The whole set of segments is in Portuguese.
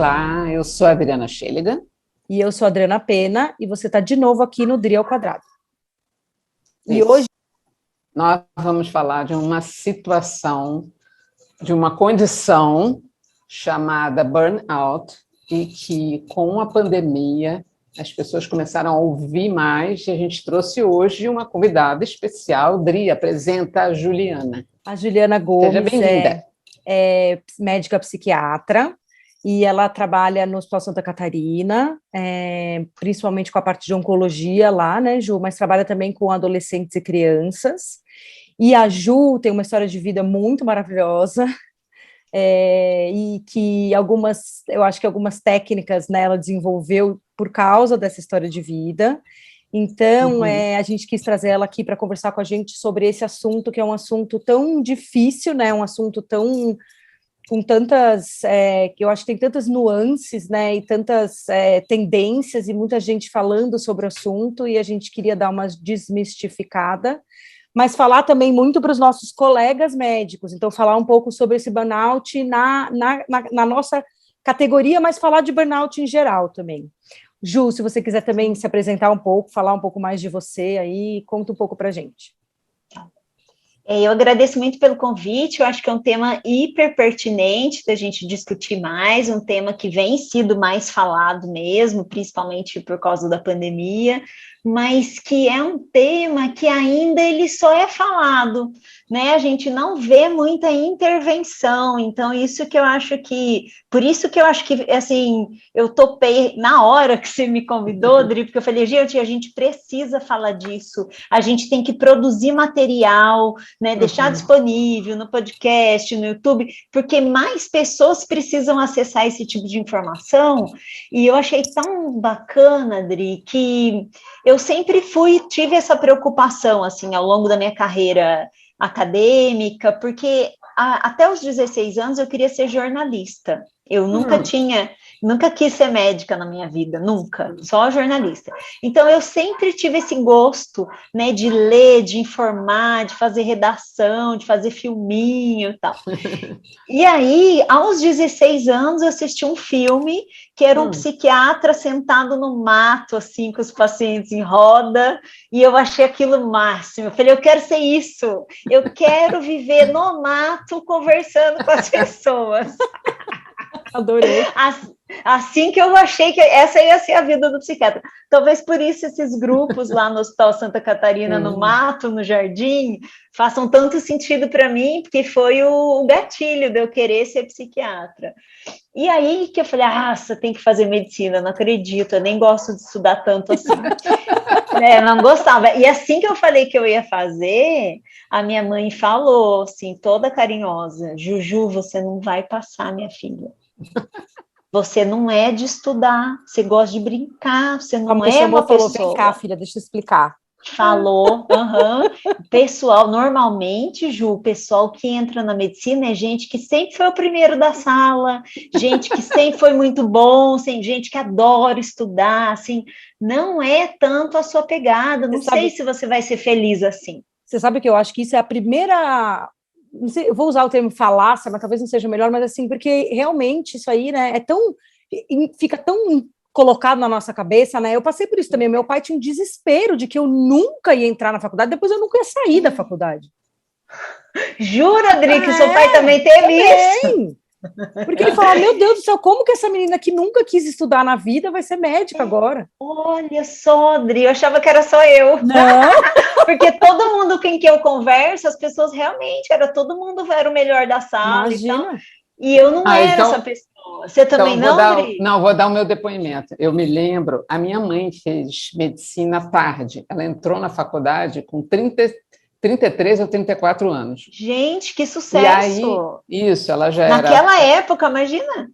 Olá, eu sou a Adriana Schelligan. E eu sou a Adriana Pena, e você está de novo aqui no DRI ao Quadrado. Isso. E hoje nós vamos falar de uma situação, de uma condição chamada burnout, e que com a pandemia as pessoas começaram a ouvir mais, e a gente trouxe hoje uma convidada especial. Dri, apresenta a Juliana. A Juliana Gomes. Seja bem-vinda. É médica psiquiatra, e ela trabalha no Hospital Santa Catarina, principalmente com a parte de oncologia lá, né, Ju? Mas trabalha também com adolescentes e crianças. E a Ju tem uma história de vida muito maravilhosa, e que eu acho que algumas técnicas, né, ela desenvolveu por causa dessa história de vida. Então, a gente quis trazer ela aqui para conversar com a gente sobre esse assunto, que é um assunto tão difícil, né, um assunto tão com tantas, que eu acho que tem tantas nuances, né, e tantas tendências, e muita gente falando sobre o assunto, e a gente queria dar uma desmistificada, mas falar também muito para os nossos colegas médicos, então falar um pouco sobre esse burnout na nossa categoria, mas falar de burnout em geral também. Ju, se você quiser também se apresentar um pouco, falar um pouco mais de você aí, conta um pouco para a gente. Eu agradeço muito pelo convite, eu acho que é um tema hiper pertinente da gente discutir mais, um tema que vem sido mais falado mesmo, principalmente por causa da pandemia, mas que é um tema que ainda ele só é falado, né? A gente não vê muita intervenção, então por isso que eu acho que, assim, eu topei na hora que você me convidou, Dri, porque eu falei, gente, a gente precisa falar disso, a gente tem que produzir material, né, deixar disponível no podcast, no YouTube, porque mais pessoas precisam acessar esse tipo de informação, e eu achei tão bacana, Dri, que eu sempre tive essa preocupação, assim, ao longo da minha carreira acadêmica, porque até os 16 anos eu queria ser jornalista. Eu nunca quis ser médica na minha vida, nunca, só jornalista. Então, eu sempre tive esse gosto, né, de ler, de informar, de fazer redação, de fazer filminho e tal. E aí, aos 16 anos, eu assisti um filme que era um psiquiatra sentado no mato, assim, com os pacientes em roda, e eu achei aquilo o máximo. Eu falei, eu quero ser isso, eu quero viver no mato conversando com as pessoas. Adorei. Assim que eu achei que essa ia ser a vida do psiquiatra. Talvez por isso esses grupos lá no Hospital Santa Catarina, no mato, no jardim, façam tanto sentido para mim, porque foi o gatilho de eu querer ser psiquiatra. E aí que eu falei, você tem que fazer medicina, não acredito, eu nem gosto de estudar tanto assim. Não gostava. E assim que eu falei que eu ia fazer, a minha mãe falou, assim, toda carinhosa, Juju, você não vai passar, minha filha. Você não é de estudar, você gosta de brincar, você não é uma pessoa... Vem cá, filha, deixa eu explicar. Falou, Pessoal, normalmente, Ju, o pessoal que entra na medicina é gente que sempre foi o primeiro da sala, gente que sempre foi muito bom, gente que adora estudar, assim, não é tanto a sua pegada, não sei se você vai ser feliz assim. Você sabe que eu acho que isso é a primeira... Não sei, eu vou usar o termo falácia, mas talvez não seja melhor, mas assim, porque realmente isso aí, né, fica tão colocado na nossa cabeça, né, eu passei por isso também, meu pai tinha um desespero de que eu nunca ia entrar na faculdade, depois eu nunca ia sair da faculdade. Jura, Adri, que seu pai também teve isso? Porque ele falava, meu Deus do céu, como que essa menina que nunca quis estudar na vida vai ser médica agora? Olha só, Adri, eu achava que era só eu. Não! Porque todo mundo com quem eu converso, as pessoas realmente, todo mundo era o melhor da sala. Imagina. E eu não era essa pessoa. Você também não, Adri? Não, vou dar o meu depoimento. Eu me lembro, a minha mãe fez medicina à tarde. Ela entrou na faculdade com 33 ou 34 anos. Gente, que sucesso! E aí, isso, ela já era... Naquela época, imagina.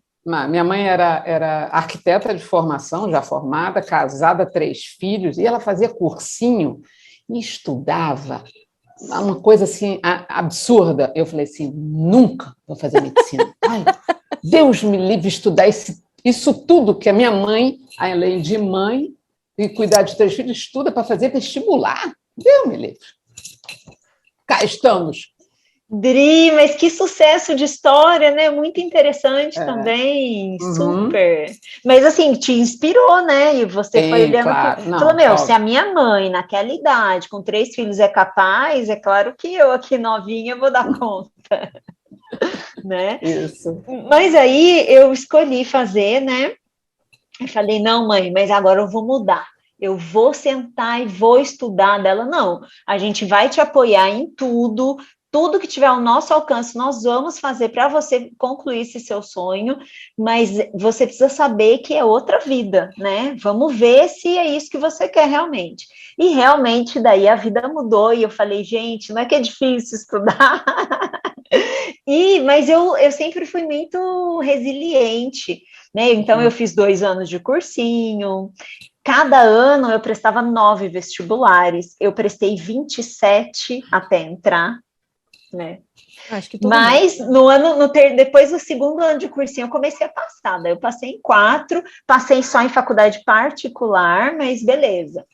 Minha mãe era arquiteta de formação, já formada, casada, 3 filhos, e ela fazia cursinho e estudava, uma coisa assim, absurda. Eu falei assim, nunca vou fazer medicina. Ai, Deus me livre estudar isso tudo que a minha mãe, além de mãe, e cuidar de 3 filhos, estuda para fazer vestibular. Deus me livre. Cá estamos. Dri, mas que sucesso de história, né? Muito interessante também, super. Mas assim, te inspirou, né? E você foi olhando claro. que falou, meu, se a minha mãe, naquela idade, com 3 filhos, é capaz, é claro que eu aqui novinha vou dar conta, né? Isso. Mas aí eu escolhi fazer, né? Eu falei, não, mãe, mas agora eu vou mudar. Eu vou sentar e vou estudar dela. Não, a gente vai te apoiar em tudo, tudo que tiver ao nosso alcance, nós vamos fazer para você concluir esse seu sonho, mas você precisa saber que é outra vida, né? Vamos ver se é isso que você quer realmente. E realmente, daí a vida mudou, e eu falei, gente, não é que é difícil estudar? Mas eu sempre fui muito resiliente, né? Então, eu fiz 2 anos de cursinho. Cada ano eu prestava 9 vestibulares. Eu prestei 27 até entrar, né? Acho que todo Mas mundo. Depois do segundo ano de cursinho, eu comecei a passar. Daí eu passei em 4, passei só em faculdade particular, mas beleza.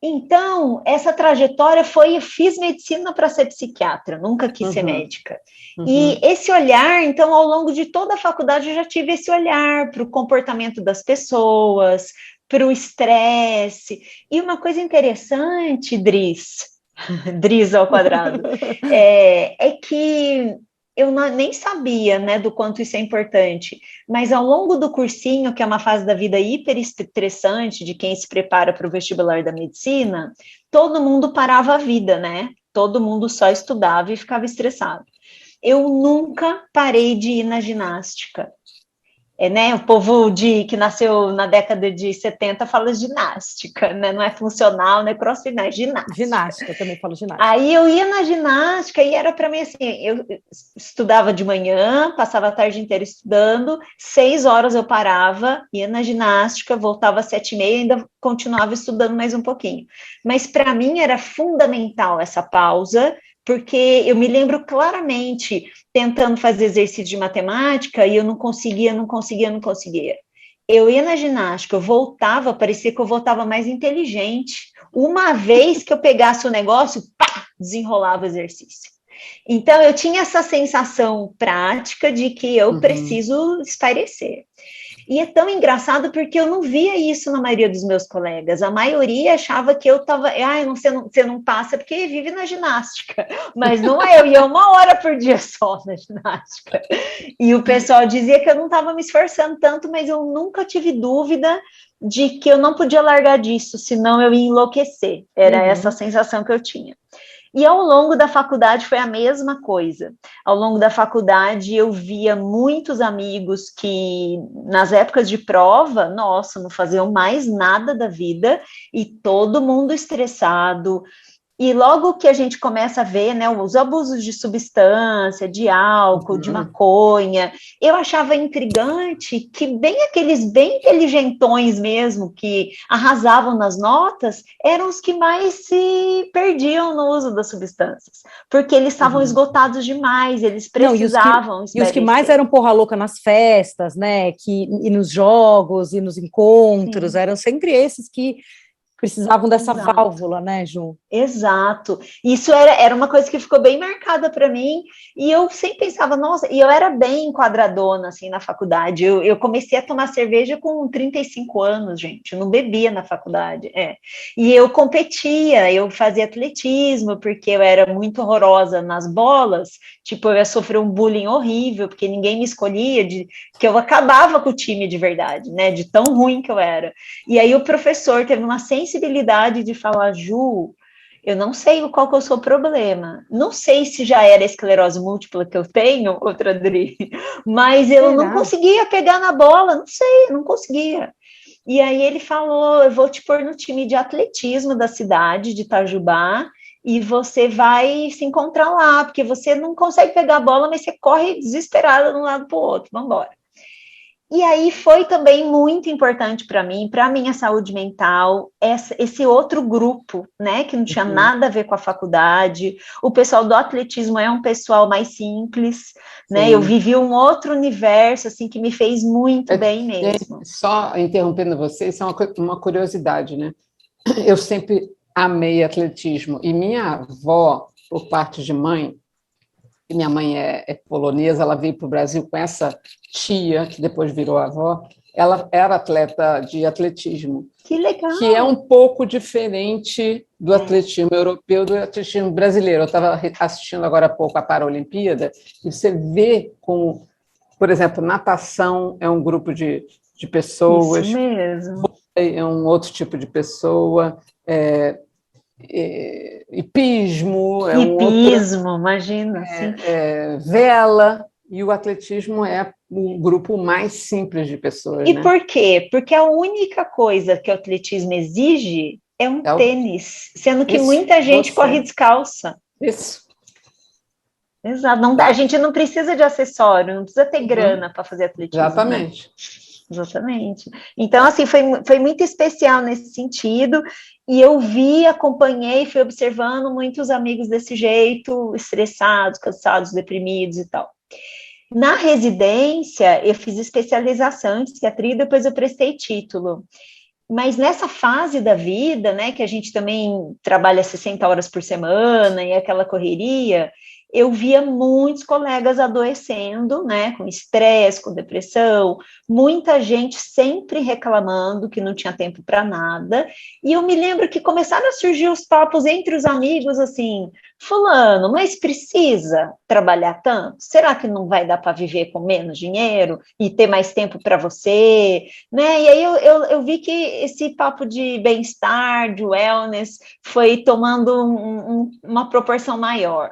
Então, essa trajetória foi, eu fiz medicina para ser psiquiatra, nunca quis ser médica. E esse olhar, então, ao longo de toda a faculdade, eu já tive esse olhar para o comportamento das pessoas, para o estresse. E uma coisa interessante, Dris ao quadrado, é que eu nem sabia, né, do quanto isso é importante, mas ao longo do cursinho, que é uma fase da vida hiper estressante de quem se prepara para o vestibular da medicina, todo mundo parava a vida, né? Todo mundo só estudava e ficava estressado. Eu nunca parei de ir na ginástica. Né, o povo que nasceu na década de 70 fala ginástica, né? Não é funcional, não é crossfit, não é ginástica. Ginástica, eu também falo ginástica. Aí eu ia na ginástica e era para mim assim, eu estudava de manhã, passava a tarde inteira estudando, 6 horas eu parava, ia na ginástica, voltava às 7h30 e ainda continuava estudando mais um pouquinho. Mas para mim era fundamental essa pausa, porque eu me lembro claramente tentando fazer exercício de matemática e eu não conseguia. Eu ia na ginástica, eu voltava, parecia que eu voltava mais inteligente. Uma vez que eu pegasse o negócio, pá, desenrolava o exercício. Então, eu tinha essa sensação prática de que eu preciso espairecer. E é tão engraçado porque eu não via isso na maioria dos meus colegas. A maioria achava que eu estava... você não passa porque vive na ginástica. Mas não é, eu ia 1 hora por dia só na ginástica. E o pessoal dizia que eu não estava me esforçando tanto, mas eu nunca tive dúvida de que eu não podia largar disso, senão eu ia enlouquecer. Era essa a sensação que eu tinha. E ao longo da faculdade foi a mesma coisa. Ao longo da faculdade eu via muitos amigos que nas épocas de prova, nossa, não faziam mais nada da vida e todo mundo estressado. E logo que a gente começa a ver, né, os abusos de substância, de álcool, de maconha, eu achava intrigante que aqueles bem inteligentões mesmo, que arrasavam nas notas, eram os que mais se perdiam no uso das substâncias, porque eles estavam esgotados demais, eles precisavam e os que mais eram porra louca nas festas, né, e nos jogos, e nos encontros, eram sempre esses que precisavam dessa válvula, né, Ju? Exato. Isso era uma coisa que ficou bem marcada para mim, e eu sempre pensava, nossa, e eu era bem enquadradona, assim, na faculdade. Eu comecei a tomar cerveja com 35 anos, gente, eu não bebia na faculdade, E eu competia, eu fazia atletismo, porque eu era muito horrorosa nas bolas, tipo, eu ia sofrer um bullying horrível, porque ninguém me escolhia, que eu acabava com o time de verdade, né, de tão ruim que eu era. E aí o professor teve uma sensibilidade de falar, Ju, eu não sei qual que é o seu problema, não sei se já era esclerose múltipla que eu tenho, outra Adri, mas eu não conseguia pegar na bola, não sei, não conseguia. E aí ele falou, eu vou te pôr no time de atletismo da cidade, de Itajubá, e você vai se encontrar lá, porque você não consegue pegar a bola, mas você corre desesperada de um lado para o outro, vamos embora. E aí foi também muito importante para mim, para a minha saúde mental, esse outro grupo, né, que não tinha nada a ver com a faculdade. O pessoal do atletismo é um pessoal mais simples, né? Eu vivi um outro universo, assim, que me fez muito bem mesmo. Só interrompendo você, isso é uma curiosidade, né? Eu sempre amei atletismo, e minha avó, por parte de mãe, minha mãe é polonesa, ela veio para o Brasil com essa tia, que depois virou avó, ela era atleta de atletismo. Que legal! Que é um pouco diferente do atletismo europeu, do atletismo brasileiro. Eu estava assistindo agora há pouco a Paralimpíada, e você vê como, por exemplo, natação é um grupo de pessoas, isso mesmo. É um outro tipo de pessoa, hipismo é um outro, imagina. Sim. vela, e o atletismo é um grupo mais simples de pessoas. E por quê? Porque a única coisa que o atletismo exige é um tênis, sendo que muita gente corre descalça. Isso. Exato. Não, a gente não precisa de acessório, não precisa ter grana para fazer atletismo. Exatamente. Né? Exatamente. Então, assim, foi muito especial nesse sentido, e eu acompanhei, fui observando muitos amigos desse jeito, estressados, cansados, deprimidos e tal. Na residência, eu fiz especialização em psiquiatria, depois eu prestei título. Mas nessa fase da vida, né, que a gente também trabalha 60 horas por semana e aquela correria, eu via muitos colegas adoecendo, né, com estresse, com depressão, muita gente sempre reclamando que não tinha tempo para nada, e eu me lembro que começaram a surgir os papos entre os amigos, assim, fulano, mas precisa trabalhar tanto? Será que não vai dar para viver com menos dinheiro e ter mais tempo para você? Né? E aí eu vi que esse papo de bem-estar, de wellness, foi tomando uma proporção maior.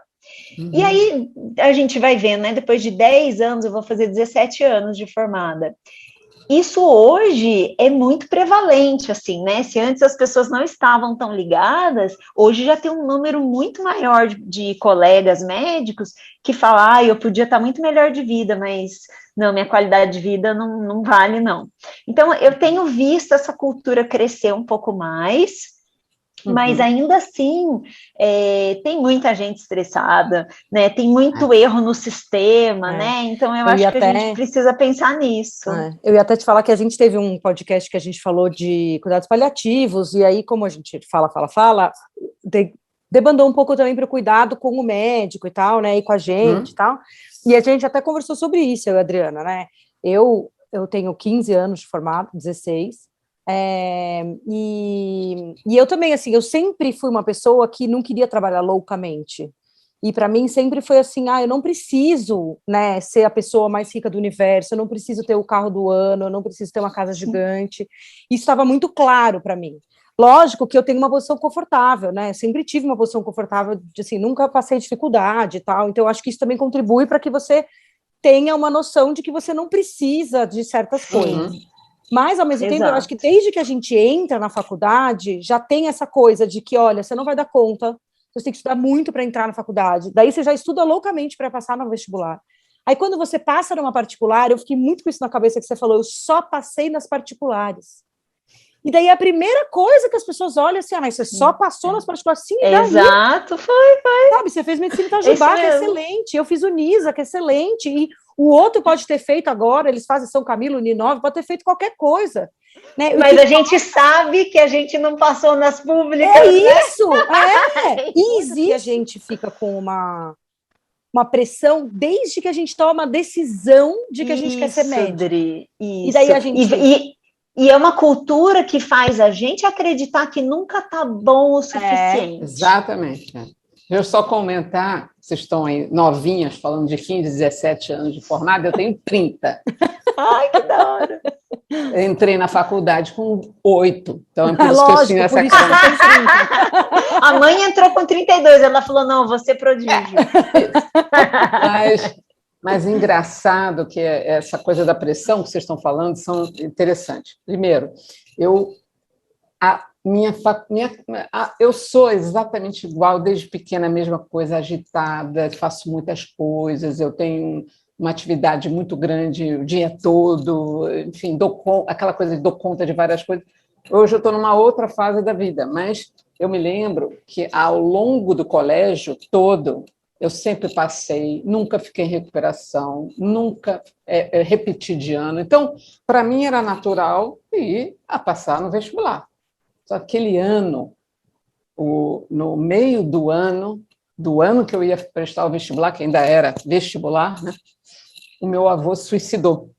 E aí a gente vai vendo, né? Depois de 10 anos, eu vou fazer 17 anos de formada. Isso hoje é muito prevalente, assim, né? Se antes as pessoas não estavam tão ligadas, hoje já tem um número muito maior de colegas médicos que falam, eu podia estar muito melhor de vida, mas não, minha qualidade de vida não vale, não. Então, eu tenho visto essa cultura crescer um pouco mais, mas ainda assim tem muita gente estressada, né? Tem muito erro no sistema, né? Então eu acho que a gente precisa pensar nisso. Eu ia até te falar que a gente teve um podcast que a gente falou de cuidados paliativos, e aí, como a gente fala, debandou um pouco também para o cuidado com o médico e tal, né? E com a gente e tal. E a gente até conversou sobre isso, eu e a Adriana, né? Eu tenho 15 anos de formado, 16. E eu também, assim, eu sempre fui uma pessoa que não queria trabalhar loucamente, e para mim sempre foi assim, eu não preciso, né, ser a pessoa mais rica do universo, eu não preciso ter o carro do ano, eu não preciso ter uma casa gigante, isso estava muito claro para mim. Lógico que eu tenho uma posição confortável, né, sempre tive uma posição confortável, de, assim, nunca passei dificuldade e tal, então eu acho que isso também contribui para que você tenha uma noção de que você não precisa de certas coisas. Mas, ao mesmo tempo, eu acho que desde que a gente entra na faculdade, já tem essa coisa de que, olha, você não vai dar conta, você tem que estudar muito para entrar na faculdade. Daí você já estuda loucamente para passar no vestibular. Aí, quando você passa numa particular, eu fiquei muito com isso na cabeça que você falou, eu só passei nas particulares. E daí a primeira coisa que as pessoas olham assim, mas você só passou nas particulares? Sim, daí. Exato, foi. Sabe, você fez medicina Itajubá, que é excelente, eu fiz o NISA, que é excelente, e o outro pode ter feito agora, eles fazem São Camilo, Uninove, pode ter feito qualquer coisa. Né? Mas a gente sabe que a gente não passou nas públicas. É isso! E existe, a gente fica com uma pressão desde que a gente toma a decisão de que a gente quer ser médico. Dri, isso. E daí a gente... E é uma cultura que faz a gente acreditar que nunca tá bom o suficiente. Exatamente. Deixa eu só comentar, vocês estão aí novinhas, falando de 15, 17 anos de formada, eu tenho 30. Ai, que da hora! Eu entrei na faculdade com 8, então é por isso que eu tinha essa A mãe entrou com 32, ela falou, não, você prodígio. Mas engraçado que essa coisa da pressão que vocês estão falando são interessantes. Primeiro, eu sou exatamente igual, desde pequena, a mesma coisa, agitada, faço muitas coisas, eu tenho uma atividade muito grande o dia todo, enfim, aquela coisa de dou conta de várias coisas. Hoje eu estou numa outra fase da vida, mas eu me lembro que ao longo do colégio todo, eu sempre passei, nunca fiquei em recuperação, nunca repeti de ano. Então, para mim era natural ir a passar no vestibular. Só aquele ano, no meio do ano, do ano que eu ia prestar o vestibular, que ainda era vestibular, né? O meu avô se suicidou.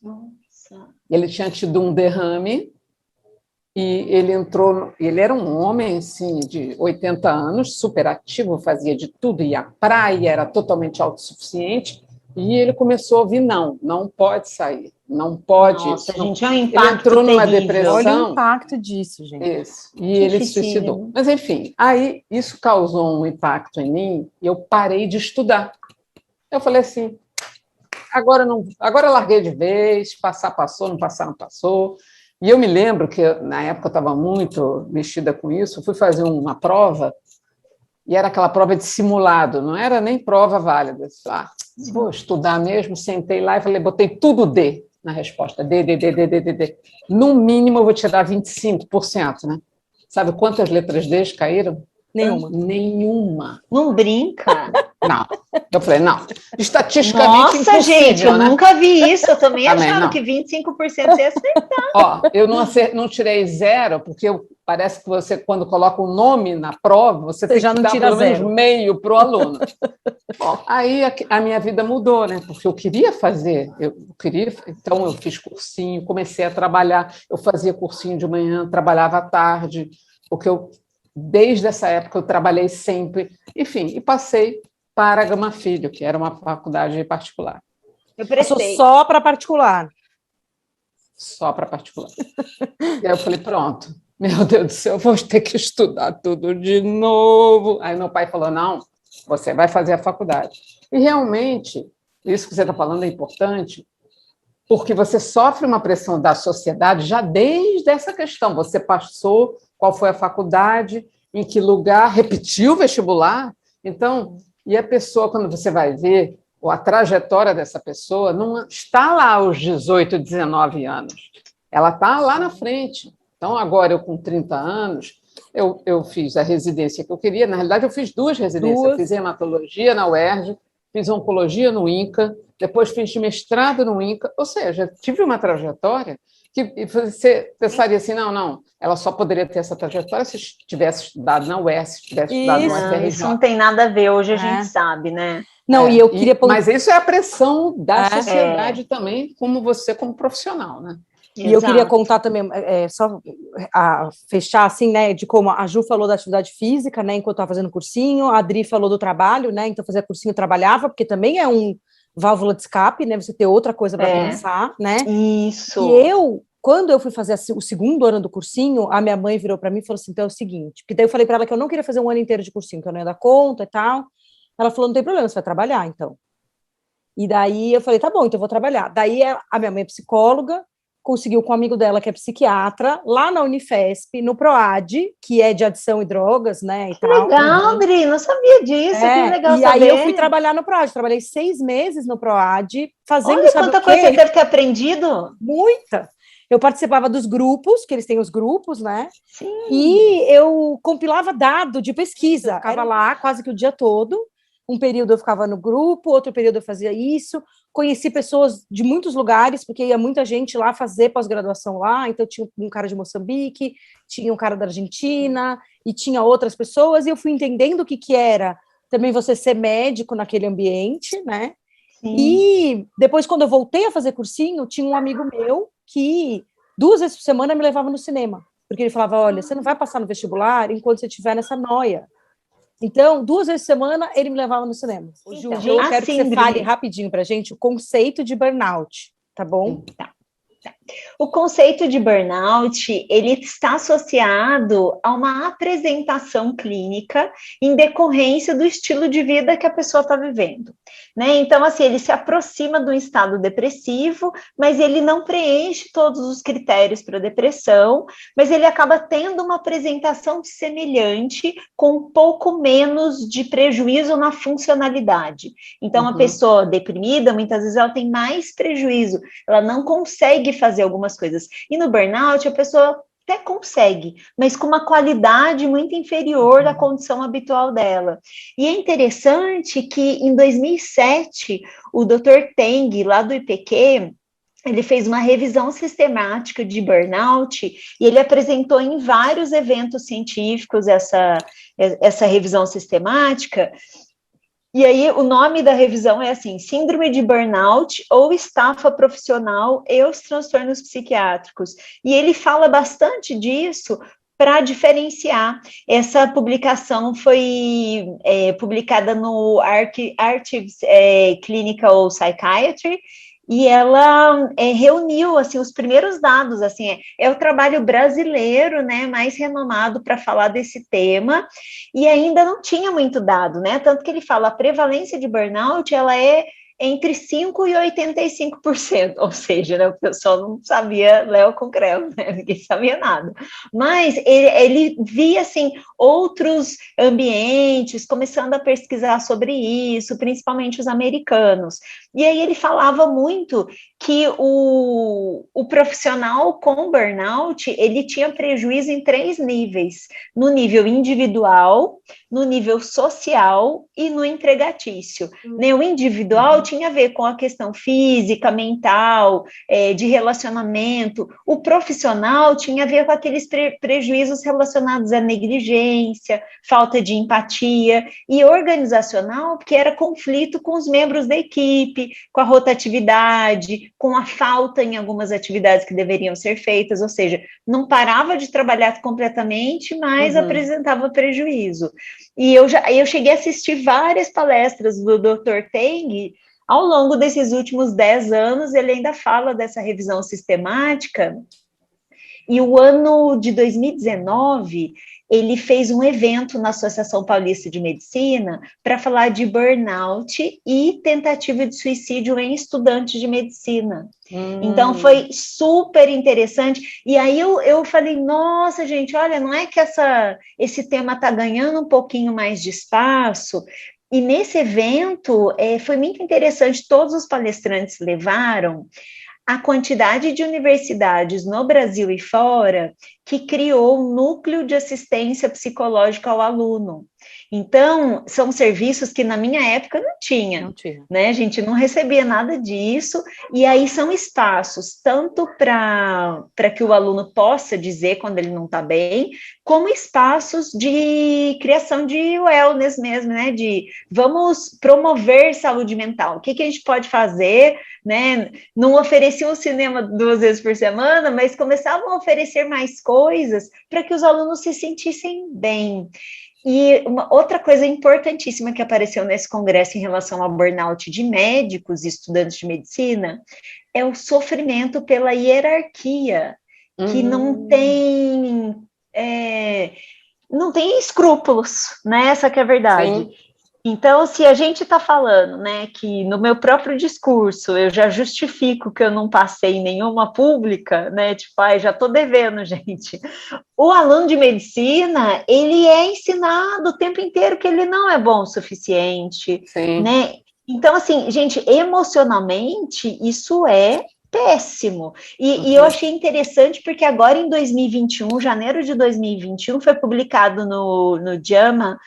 Nossa. Ele tinha tido um derrame e ele era um homem assim, de 80 anos, super ativo, fazia de tudo, ia à praia, era totalmente autossuficiente, e ele começou a ouvir, não pode sair, não pode. Nossa, gente, é um Ele impacto entrou numa terrível. depressão. Olha o impacto disso, gente. Isso, e ele se suicidou. Mas, enfim, aí isso causou um impacto em mim e eu parei de estudar. Eu falei assim, agora eu larguei de vez, passar passou, não passar não passou. E eu me lembro que, na época, eu estava muito mexida com isso, eu fui fazer uma prova, e era aquela prova de simulado, não era nem prova válida. Vou estudar mesmo, sentei lá e falei, botei tudo D na resposta, D. No mínimo, eu vou tirar 25%, né? Sabe quantas letras Ds caíram? Nenhuma. Não brinca. Não. Eu falei, não. Estatisticamente impossível, gente, eu nunca vi isso. Eu também achava que 25% ia acertar. Eu não tirei 0, porque parece que você, quando coloca o nome na prova, você tem já que não dar tira pelo menos 0. meio para o aluno. Aí a minha vida mudou, né? Porque eu queria fazer, então eu fiz cursinho, comecei a trabalhar, eu fazia cursinho de manhã, trabalhava à tarde, porque desde essa época eu trabalhei sempre, enfim, e passei para a Gama Filho, que era uma faculdade particular. Eu prestei. Só para particular. Só para particular. E aí eu falei, pronto, meu Deus do céu, eu vou ter que estudar tudo de novo. Aí meu pai falou, não, você vai fazer a faculdade. E realmente, isso que você está falando é importante, porque você sofre uma pressão da sociedade já desde essa questão. Você passou, qual foi a faculdade, em que lugar, repetiu o vestibular. Então, e a pessoa, quando você vai ver a trajetória dessa pessoa, não está lá aos 18, 19 anos. Ela está lá na frente. Então, agora, eu com 30 anos, eu fiz a residência que eu queria. Na realidade, eu fiz 2 residências. Eu fiz hematologia na UERJ, fiz oncologia no INCA, depois fiz mestrado no INCA. Ou seja, tive uma trajetória que você pensaria assim, não, ela só poderia ter essa trajetória se tivesse estudado na UERJ, se tivesse estudado no UFRJ. Isso não tem nada a ver, hoje a gente sabe, né? Não, e eu queria... Mas isso é a pressão da sociedade também, como você, como profissional, né? E eu queria contar também, só fechar assim, né, de como a Ju falou da atividade física, né, enquanto estava fazendo cursinho, a Adri falou do trabalho, né, então fazia cursinho e trabalhava, porque também é um válvula de escape, né, você ter outra coisa para pensar, né? Isso. E quando eu fui fazer o segundo ano do cursinho, a minha mãe virou para mim e falou assim, então é o seguinte, porque daí eu falei para ela que eu não queria fazer um ano inteiro de cursinho, que eu não ia dar conta e tal. Ela falou, não tem problema, você vai trabalhar, então. E daí eu falei, tá bom, então eu vou trabalhar. Daí a minha mãe é psicóloga, conseguiu com um amigo dela, que é psiquiatra, lá na Unifesp, no PROAD, que é de adição e drogas, né, e tal. Legal, Adri, não sabia disso, que legal e saber. aí eu fui trabalhar no PROAD, trabalhei 6 meses no PROAD, fazendo, olha, quanta coisa você deve ter aprendido. Muita! Eu participava dos grupos, que eles têm os grupos, né? Sim. E eu compilava dado de pesquisa, ficava lá quase que o dia todo. Um período eu ficava no grupo, outro período eu fazia isso. Conheci pessoas de muitos lugares, porque ia muita gente lá fazer pós-graduação lá. Então, tinha um cara de Moçambique, tinha um cara da Argentina, e tinha outras pessoas. E eu fui entendendo o que era também você ser médico naquele ambiente, né? Sim. E depois, quando eu voltei a fazer cursinho, tinha um amigo meu que 2 vezes por semana me levava no cinema. Porque ele falava, olha, você não vai passar no vestibular enquanto você estiver nessa noia. Então, 2 vezes por semana, ele me levava no cinema. Então, Ju, eu quero que você fale rapidinho pra gente o conceito de burnout, tá bom? Tá. O conceito de burnout, ele está associado a uma apresentação clínica em decorrência do estilo de vida que a pessoa está vivendo, né? Então, assim, ele se aproxima de um estado depressivo, mas ele não preenche todos os critérios para depressão, mas ele acaba tendo uma apresentação semelhante, com um pouco menos de prejuízo na funcionalidade. Então, a pessoa deprimida, muitas vezes, ela tem mais prejuízo, ela não consegue fazer algumas coisas. E no burnout, a pessoa até consegue, mas com uma qualidade muito inferior da condição habitual dela. E é interessante que, em 2007, o Dr. Teng, lá do IPQ, ele fez uma revisão sistemática de burnout e ele apresentou em vários eventos científicos essa revisão sistemática. E aí o nome da revisão é assim, Síndrome de Burnout ou Estafa Profissional e os Transtornos Psiquiátricos. E ele fala bastante disso para diferenciar. Essa publicação foi publicada no Archives Clinical Psychiatry, e ela reuniu assim os primeiros dados, assim, é o trabalho brasileiro, né, mais renomado para falar desse tema, e ainda não tinha muito dado, né, tanto que ele fala a prevalência de burnout, ela é entre 5% e 85%, ou seja, né, o pessoal não sabia Léo com creu, né, ninguém sabia nada, mas ele via, assim, outros ambientes, começando a pesquisar sobre isso, principalmente os americanos, e aí ele falava muito que o profissional com burnout, ele tinha prejuízo em 3 níveis, no nível individual, no nível social e no empregatício. O individual tinha a ver com a questão física, mental, de relacionamento. O profissional tinha a ver com aqueles prejuízos relacionados à negligência, falta de empatia, e organizacional, porque era conflito com os membros da equipe, com a rotatividade, com a falta em algumas atividades que deveriam ser feitas, ou seja, não parava de trabalhar completamente, mas apresentava prejuízo. E eu cheguei a assistir várias palestras do Dr. Teng ao longo desses últimos 10 anos, ele ainda fala dessa revisão sistemática, e o ano de 2019, ele fez um evento na Associação Paulista de Medicina para falar de burnout e tentativa de suicídio em estudantes de medicina. Então, foi super interessante. E aí eu falei, nossa, gente, olha, não é que esse tema está ganhando um pouquinho mais de espaço? E nesse evento, foi muito interessante, todos os palestrantes levaram a quantidade de universidades no Brasil e fora que criou um núcleo de assistência psicológica ao aluno. Então, são serviços que na minha época não tinha, né? A gente não recebia nada disso, e aí são espaços tanto para que o aluno possa dizer quando ele não está bem, como espaços de criação de wellness mesmo, né? De vamos promover saúde mental. O que a gente pode fazer, né? Não ofereciam o cinema 2 vezes por semana, mas começavam a oferecer mais coisas para que os alunos se sentissem bem. E uma outra coisa importantíssima que apareceu nesse congresso em relação ao burnout de médicos e estudantes de medicina é o sofrimento pela hierarquia, que não tem escrúpulos, né? Essa que é a verdade. Sim. Então, se a gente está falando, né, que no meu próprio discurso eu já justifico que eu não passei em nenhuma pública, né, tipo, já estou devendo, gente. O aluno de medicina, ele é ensinado o tempo inteiro que ele não é bom o suficiente, Sim. né? Então, assim, gente, emocionalmente, isso é péssimo. E eu achei interessante porque agora em 2021, janeiro de 2021, foi publicado no JAMA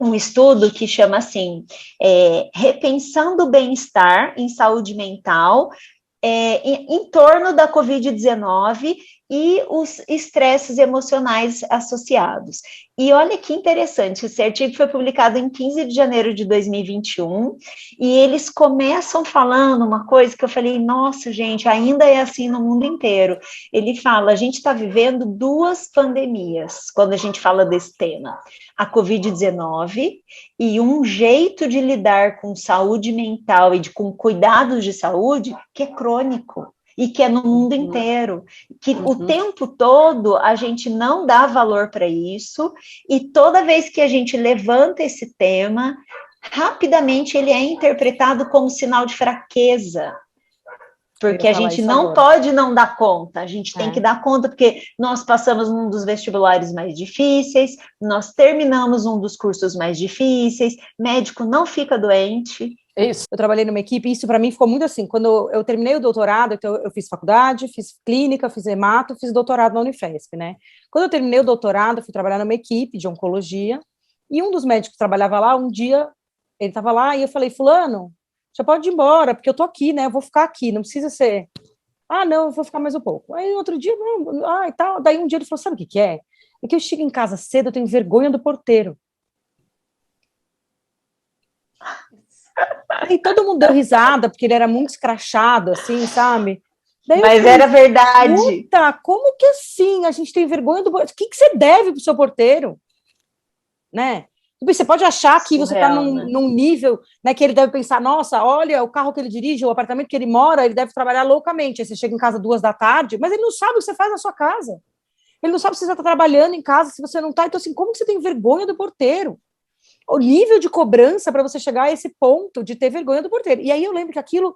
um estudo que chama assim, Repensando o Bem-Estar em Saúde Mental em torno da Covid-19 e os estresses emocionais associados. E olha que interessante, esse artigo foi publicado em 15 de janeiro de 2021, e eles começam falando uma coisa que eu falei, nossa, gente, ainda é assim no mundo inteiro. Ele fala, a gente está vivendo 2 pandemias, quando a gente fala desse tema. A Covid-19 e um jeito de lidar com saúde mental e com cuidados de saúde que é crônico. E que é no mundo inteiro, que o tempo todo a gente não dá valor para isso, e toda vez que a gente levanta esse tema, rapidamente ele é interpretado como sinal de fraqueza, porque a gente não pode não dar conta, a gente tem que dar conta, porque nós passamos um dos vestibulares mais difíceis, nós terminamos um dos cursos mais difíceis, médico não fica doente. Isso. Eu trabalhei numa equipe, e isso para mim ficou muito assim, quando eu terminei o doutorado, então eu fiz faculdade, fiz clínica, fiz hemato, fiz doutorado na Unifesp, né? Quando eu terminei o doutorado, eu fui trabalhar numa equipe de oncologia, e um dos médicos que trabalhava lá, um dia, ele estava lá, e eu falei, fulano, já pode ir embora, porque eu tô aqui, né? Eu vou ficar aqui, não precisa ser... Ah, não, eu vou ficar mais um pouco. Aí, outro dia, não, e tal. Daí, um dia ele falou, sabe o que que é? É que eu chego em casa cedo, eu tenho vergonha do porteiro. Aí todo mundo deu risada, porque ele era muito escrachado, assim, sabe? Daí Mas falei, era verdade. puta, como que assim? A gente tem vergonha do porteiro? O que você deve pro seu porteiro? Né? Você pode achar que você está num nível, né, que ele deve pensar, nossa, olha o carro que ele dirige, o apartamento que ele mora, ele deve trabalhar loucamente. Aí você chega em casa 2 da tarde, mas ele não sabe o que você faz na sua casa. Ele não sabe se você está trabalhando em casa, se você não está. Então, assim, como que você tem vergonha do porteiro? O nível de cobrança para você chegar a esse ponto de ter vergonha do porteiro. E aí eu lembro que aquilo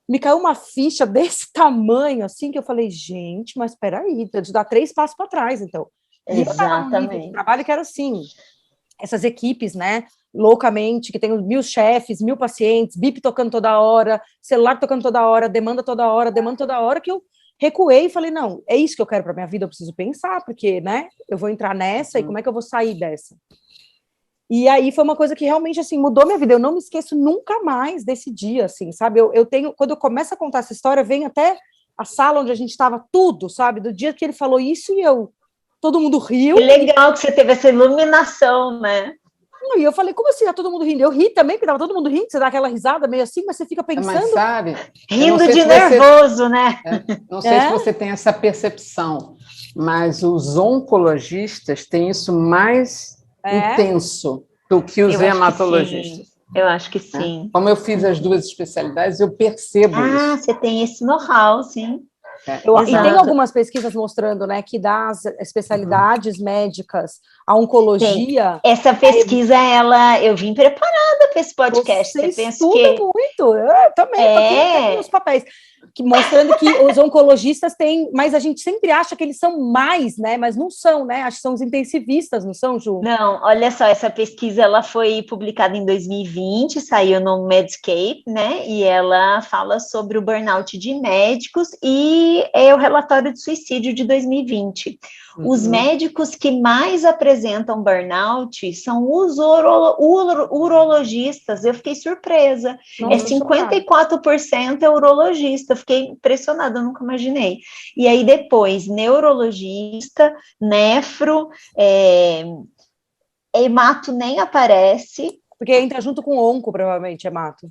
me caiu uma ficha desse tamanho, assim, que eu falei, gente, mas peraí, de dar 3 passos para trás, então. E eu estava num nível de trabalho que era assim, essas equipes, né, loucamente, que tem 1000 chefes, 1000 pacientes, bip tocando toda hora, celular tocando toda hora, demanda toda hora, que eu recuei e falei, não, é isso que eu quero para minha vida, eu preciso pensar, porque, né, eu vou entrar nessa e como é que eu vou sair dessa? E aí foi uma coisa que realmente, assim, mudou minha vida, eu não me esqueço nunca mais desse dia, assim, sabe, eu tenho, quando eu começo a contar essa história, vem até a sala onde a gente estava, tudo, sabe, do dia que ele falou isso e todo mundo riu. Que legal que você teve essa iluminação, né? E eu falei, como assim, tá todo mundo rindo? Eu ri também, porque tava todo mundo rindo, você dá aquela risada meio assim, mas você fica pensando... Mas sabe... Rindo de nervoso, né? Não sei se você tem essa percepção, mas os oncologistas têm isso mais intenso do que os hematologistas. Eu acho que sim. Como eu fiz as 2 especialidades, eu percebo isso. Você tem esse know-how, sim. E tem algumas pesquisas mostrando, né, que das especialidades médicas, a oncologia... Tem. Essa pesquisa, eu vim preparada para esse podcast. Você estuda muito, eu também, tô aqui nos papéis. Mostrando que os oncologistas têm, mas a gente sempre acha que eles são mais, né, mas não são, né, acho que são os intensivistas, não são, Ju? Não, olha só, essa pesquisa, ela foi publicada em 2020, saiu no Medscape, né, e ela fala sobre o burnout de médicos e é o relatório de suicídio de 2020. Os médicos que mais apresentam burnout são os urologistas. Eu fiquei surpresa. Nossa, 54% é urologista. Fiquei impressionada, eu nunca imaginei. E aí depois, neurologista, nefro, hemato nem aparece. Porque entra junto com onco, provavelmente, hemato.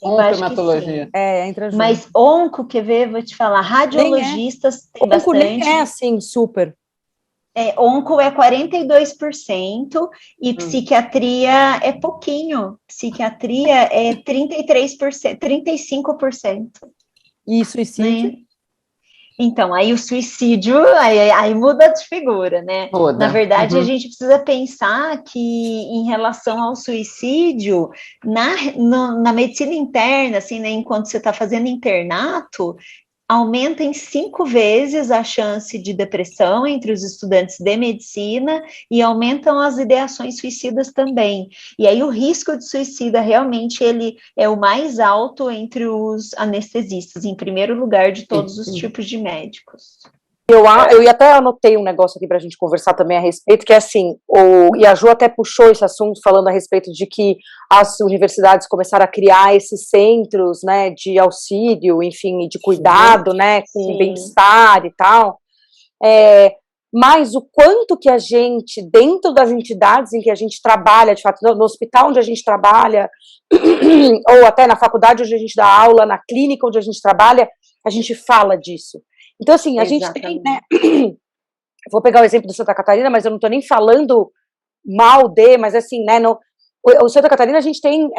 Oncohematologia. Entra junto. Mas onco, quer ver? Vou te falar, radiologistas tem bastante. Onco nem é assim, super. Onco é 42% e psiquiatria é pouquinho. Psiquiatria é 33%, 35%. E suicídio? Né? Então, aí o suicídio, aí muda de figura, né? Muda. Na verdade, a gente precisa pensar que, em relação ao suicídio, na medicina interna, assim, né, enquanto você está fazendo internato, aumenta em 5 vezes a chance de depressão entre os estudantes de medicina e aumentam as ideações suicidas também. E aí o risco de suicida realmente ele é o mais alto entre os anestesistas, em primeiro lugar de todos os tipos de médicos. Eu até anotei um negócio aqui para a gente conversar também a respeito, que é assim, e a Ju até puxou esse assunto falando a respeito de que as universidades começaram a criar esses centros, né, de auxílio, enfim, de cuidado, né, com bem-estar e tal, mas o quanto que a gente, dentro das entidades em que a gente trabalha, de fato, no hospital onde a gente trabalha, ou até na faculdade onde a gente dá aula, na clínica onde a gente trabalha, a gente fala disso. Então, assim, a gente tem, né, vou pegar o exemplo do Santa Catarina, mas eu não estou nem falando mal mas assim, né, o Santa Catarina a gente tem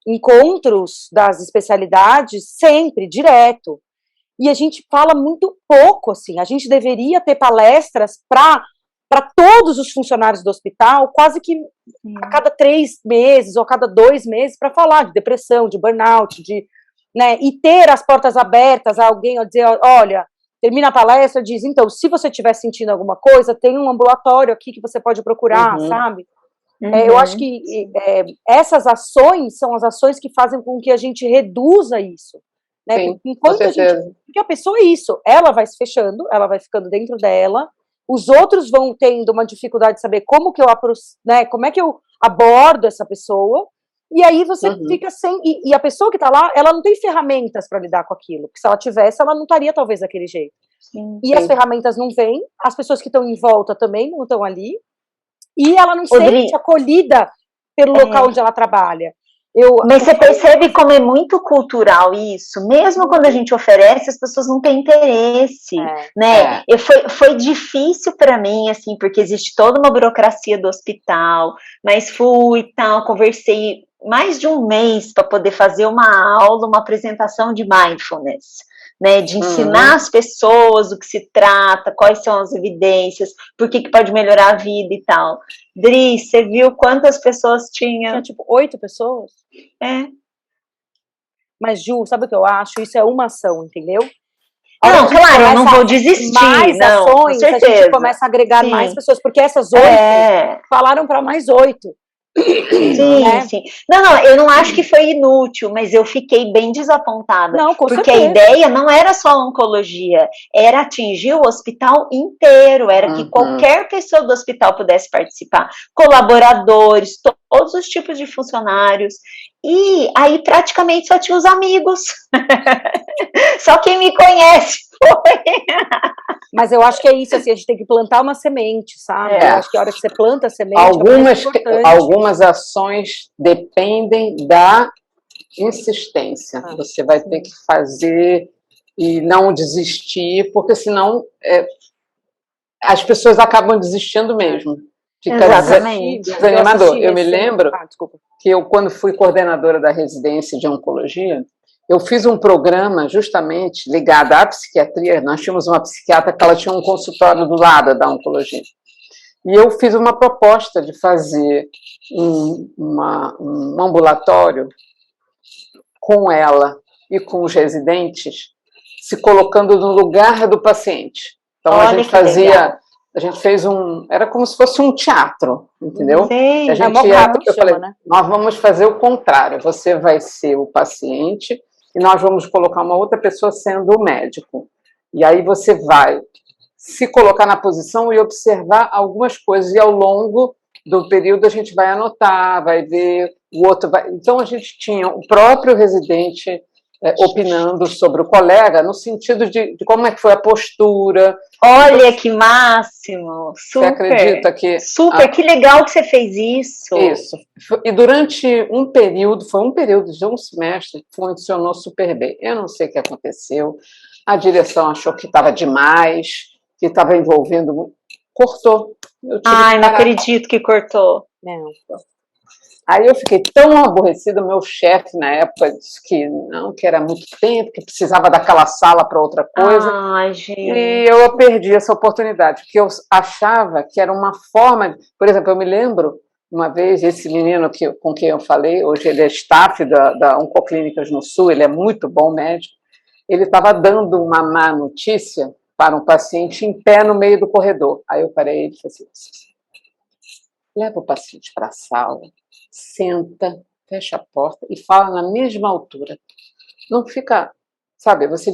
encontros das especialidades sempre, direto, e a gente fala muito pouco, assim, a gente deveria ter palestras para todos os funcionários do hospital, quase que a cada 3 meses ou a cada 2 meses, para falar de depressão, de burnout, né, e ter as portas abertas a alguém, a dizer, olha, termina a palestra, diz, então, se você estiver sentindo alguma coisa, tem um ambulatório aqui que você pode procurar, sabe? Eu acho que essas ações são as ações que fazem com que a gente reduza isso, né? Sim, enquanto porque a pessoa é isso, ela vai se fechando, ela vai ficando dentro dela, os outros vão tendo uma dificuldade de saber como que né, como é que eu abordo essa pessoa, E aí você fica sem... E a pessoa que está lá, ela não tem ferramentas para lidar com aquilo. Porque se ela tivesse, ela não estaria talvez daquele jeito. Sim, e as ferramentas não vêm, as pessoas que estão em volta também não estão ali, e ela não sente acolhida pelo local onde ela trabalha. Mas você percebe como é muito cultural isso? Mesmo quando a gente oferece, as pessoas não têm interesse, né? Foi difícil para mim, assim, porque existe toda uma burocracia do hospital, mas fui e tal, conversei mais de um mês para poder fazer uma aula, uma apresentação de mindfulness, né, de ensinar as pessoas o que se trata, quais são as evidências, por que pode melhorar a vida e tal. Dri, você viu quantas pessoas tinha? Tinha, tipo, 8 pessoas? Mas, Ju, sabe o que eu acho? Isso é uma ação, entendeu? Não, claro, eu não vou desistir. Mais não, ações, com certeza. A gente começa a agregar mais pessoas, porque essas 8 falaram para mais 8. Sim, sim. Não, eu não acho que foi inútil, mas eu fiquei bem desapontada. Não, com porque certeza. A ideia não era só a oncologia, era atingir o hospital inteiro, era que qualquer pessoa do hospital pudesse participar, colaboradores, todos os tipos de funcionários. E aí praticamente só tinha os amigos. Só quem me conhece foi. Mas eu acho que é isso, assim, a gente tem que plantar uma semente, sabe? Eu acho que a hora que você planta a semente algumas ações dependem da insistência. Você vai ter que fazer e não desistir, porque senão as pessoas acabam desistindo mesmo. Fica desanimador. Eu me lembro que eu, quando fui coordenadora da residência de oncologia, eu fiz um programa justamente ligado à psiquiatria. Nós tínhamos uma psiquiatra que ela tinha um consultório do lado da oncologia. E eu fiz uma proposta de fazer um ambulatório com ela e com os residentes, se colocando no lugar do paciente. Então, a gente fez era como se fosse um teatro, entendeu? Sim, eu falei, né? Nós vamos fazer o contrário, você vai ser o paciente e nós vamos colocar uma outra pessoa sendo o médico. E aí você vai se colocar na posição e observar algumas coisas, e ao longo do período a gente vai anotar, vai ver, o outro vai... Então a gente tinha o próprio residente opinando sobre o colega, no sentido de como é que foi a postura. Olha que máximo! Super! Você acredita que... Super, que legal que você fez isso! Isso. E durante um período, foi um período de um semestre, funcionou super bem. Eu não sei o que aconteceu, a direção achou que estava demais, que estava envolvendo... Cortou. Ai, não acredito que cortou. Não. Aí eu fiquei tão aborrecida, o meu chefe na época disse que não, que era muito tempo, que precisava daquela sala para outra coisa. Ai, gente. E eu perdi essa oportunidade, porque eu achava que era uma forma... Por exemplo, eu me lembro, uma vez, esse menino com quem eu falei, hoje ele é staff da Oncoclínicas no Sul, ele é muito bom médico, ele estava dando uma má notícia para um paciente em pé no meio do corredor. Aí eu parei e disse assim, leva o paciente para a sala, senta, fecha a porta e fala na mesma altura. Não fica, sabe, você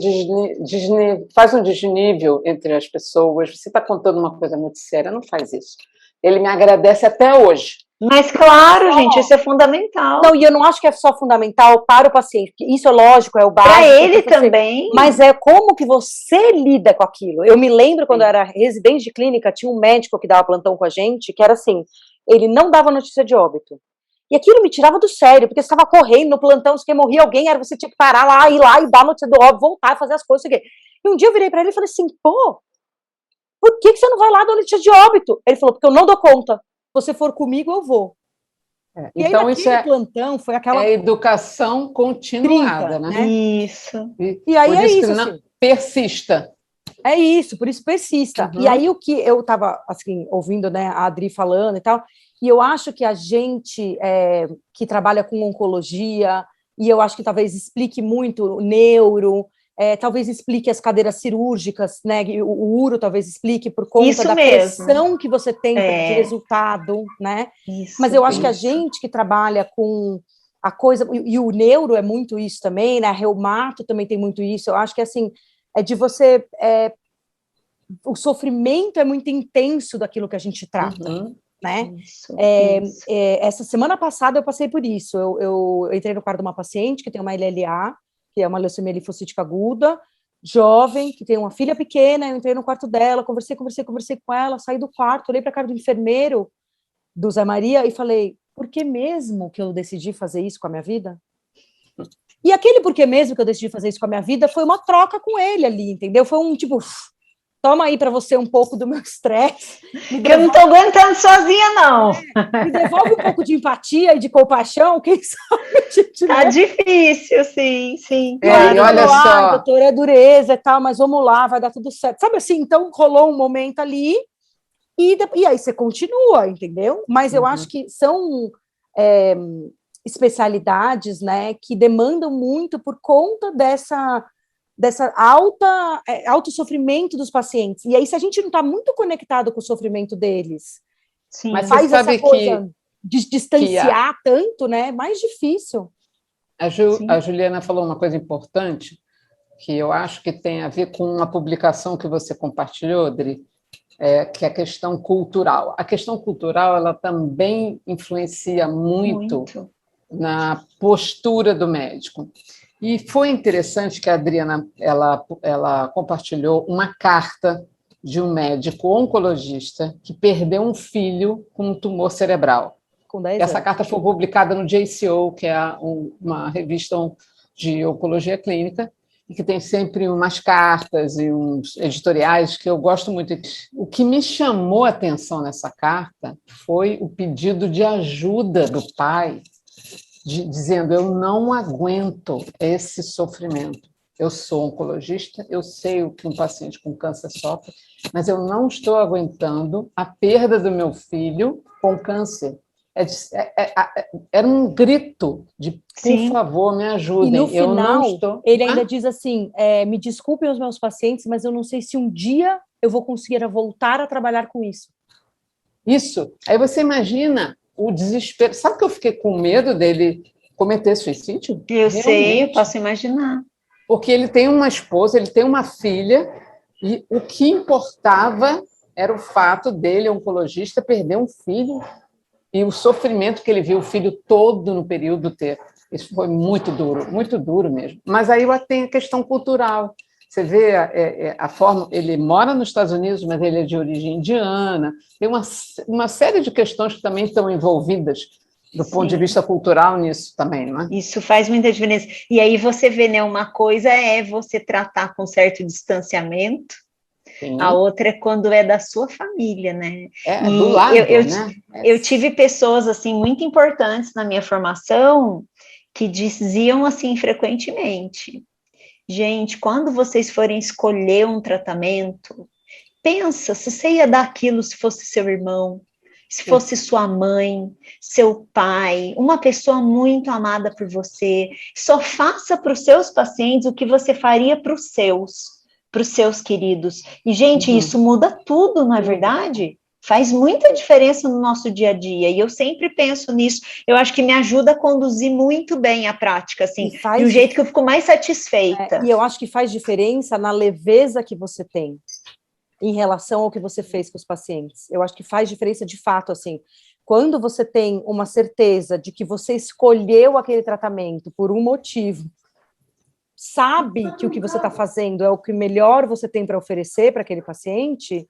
faz um desnível entre as pessoas, você está contando uma coisa muito séria, não faz isso. Ele me agradece até hoje. Mas claro, gente, isso é fundamental. Não, e eu não acho que é só fundamental para o paciente, porque isso é lógico, é o básico. Para ele também. Mas é como que você lida com aquilo. Eu me lembro quando eu era residente de clínica, tinha um médico que dava plantão com a gente, que era assim, ele não dava notícia de óbito. E aquilo me tirava do sério, porque você estava correndo no plantão, se morria alguém, era você tinha que parar lá, ir lá e dar notícia do óbito, voltar, fazer as coisas, isso aqui. E um dia eu virei para ele e falei assim, pô, por que você não vai lá dar notícia de óbito? Ele falou, porque eu não dou conta. Se você for comigo, eu vou. E então, aí, isso plantão foi aquela... É educação continuada, né? Isso. E aí por isso que assim, persista. É isso, por isso persista. E aí o que eu estava assim, ouvindo, né, a Adri falando e tal, e eu acho que a gente que trabalha com oncologia, e eu acho que talvez explique muito o neuro, talvez explique as cadeiras cirúrgicas, né? O uro talvez explique por conta isso da mesmo. pressão que você tem de resultado, né? Isso, mas eu acho que a gente que trabalha com a coisa, e o neuro é muito isso também, né? A reumato também tem muito isso, eu acho que assim, é de você... o sofrimento é muito intenso daquilo que a gente trata, né? Isso. Essa semana passada eu passei por isso. Eu entrei no quarto de uma paciente que tem uma LLA, que é uma leucemia linfocítica aguda, jovem, que tem uma filha pequena. Eu entrei no quarto dela, conversei com ela, saí do quarto, olhei para a cara do enfermeiro do Zé Maria e falei: por que mesmo que eu decidi fazer isso com a minha vida? E aquele porquê mesmo que eu decidi fazer isso com a minha vida foi uma troca com ele ali, entendeu? Foi um tipo, toma aí para você um pouco do meu estresse. Que eu não estou aguentando sozinha, não. Me devolve um pouco de empatia e de compaixão, quem sabe a gente... Tá difícil, sim. E olha só... doutora, é dureza e tal, mas vamos lá, vai dar tudo certo. Sabe assim, então rolou um momento ali e aí você continua, entendeu? Mas eu acho que são... especialidades, né, que demandam muito por conta dessa alto sofrimento dos pacientes. E aí, se a gente não está muito conectado com o sofrimento deles, sim, mas faz essa coisa de distanciar tanto, né, mais difícil. A Juliana falou uma coisa importante, que eu acho que tem a ver com uma publicação que você compartilhou, Adri, que é a questão cultural. A questão cultural, ela também influencia muito na postura do médico. E foi interessante que a Adriana ela compartilhou uma carta de um médico oncologista que perdeu um filho com um tumor cerebral. Com 10 Essa anos. carta foi publicada no JCO, que é uma revista de oncologia clínica, e que tem sempre umas cartas e uns editoriais que eu gosto muito. O que me chamou a atenção nessa carta foi o pedido de ajuda do pai, dizendo: eu não aguento esse sofrimento. Eu sou oncologista, eu sei o que um paciente com câncer sofre, mas eu não estou aguentando a perda do meu filho com câncer. Era um grito de, por favor, me ajudem. E no final, ele ainda diz assim, me desculpem os meus pacientes, mas eu não sei se um dia eu vou conseguir voltar a trabalhar com isso. Isso. Aí você imagina o desespero. Sabe que eu fiquei com medo dele cometer suicídio? Eu sei, eu posso imaginar. Porque ele tem uma esposa, ele tem uma filha, e o que importava era o fato dele, oncologista, perder um filho e o sofrimento que ele viu o filho todo no período ter. Isso foi muito duro mesmo. Mas aí tem a questão cultural. Você vê a forma... Ele mora nos Estados Unidos, mas ele é de origem indiana. Tem uma série de questões que também estão envolvidas do ponto de vista cultural nisso também, não é? Isso faz muita diferença. E aí você vê, né, uma coisa é você tratar com certo distanciamento, sim. A outra é quando é da sua família, né? Do lado, né? Eu tive pessoas, assim, muito importantes na minha formação que diziam, assim, frequentemente: gente, quando vocês forem escolher um tratamento, pensa se você ia dar aquilo se fosse seu irmão, se fosse sua mãe, seu pai, uma pessoa muito amada por você. Só faça para os seus pacientes o que você faria para os seus queridos. E, gente, isso muda tudo, não é verdade? Faz muita diferença no nosso dia a dia, e eu sempre penso nisso. Eu acho que me ajuda a conduzir muito bem a prática, assim, de um jeito que eu fico mais satisfeita. E eu acho que faz diferença na leveza que você tem em relação ao que você fez com os pacientes. Eu acho que faz diferença de fato, assim, quando você tem uma certeza de que você escolheu aquele tratamento por um motivo, sabe que o que você está fazendo é o que melhor você tem para oferecer para aquele paciente,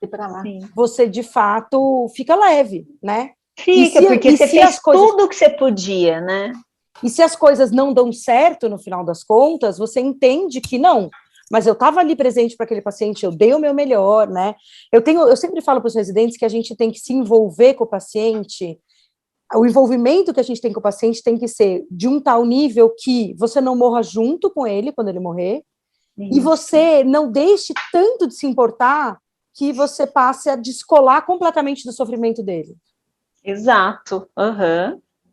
você, de fato, fica leve, né? Fica, porque você fez tudo o que você podia, né? E se as coisas não dão certo, no final das contas, você entende que não, mas eu estava ali presente para aquele paciente, eu dei o meu melhor, né? Eu sempre falo para os residentes que a gente tem que se envolver com o paciente. O envolvimento que a gente tem com o paciente tem que ser de um tal nível que você não morra junto com ele quando ele morrer, e você não deixe tanto de se importar que você passe a descolar completamente do sofrimento dele. Exato.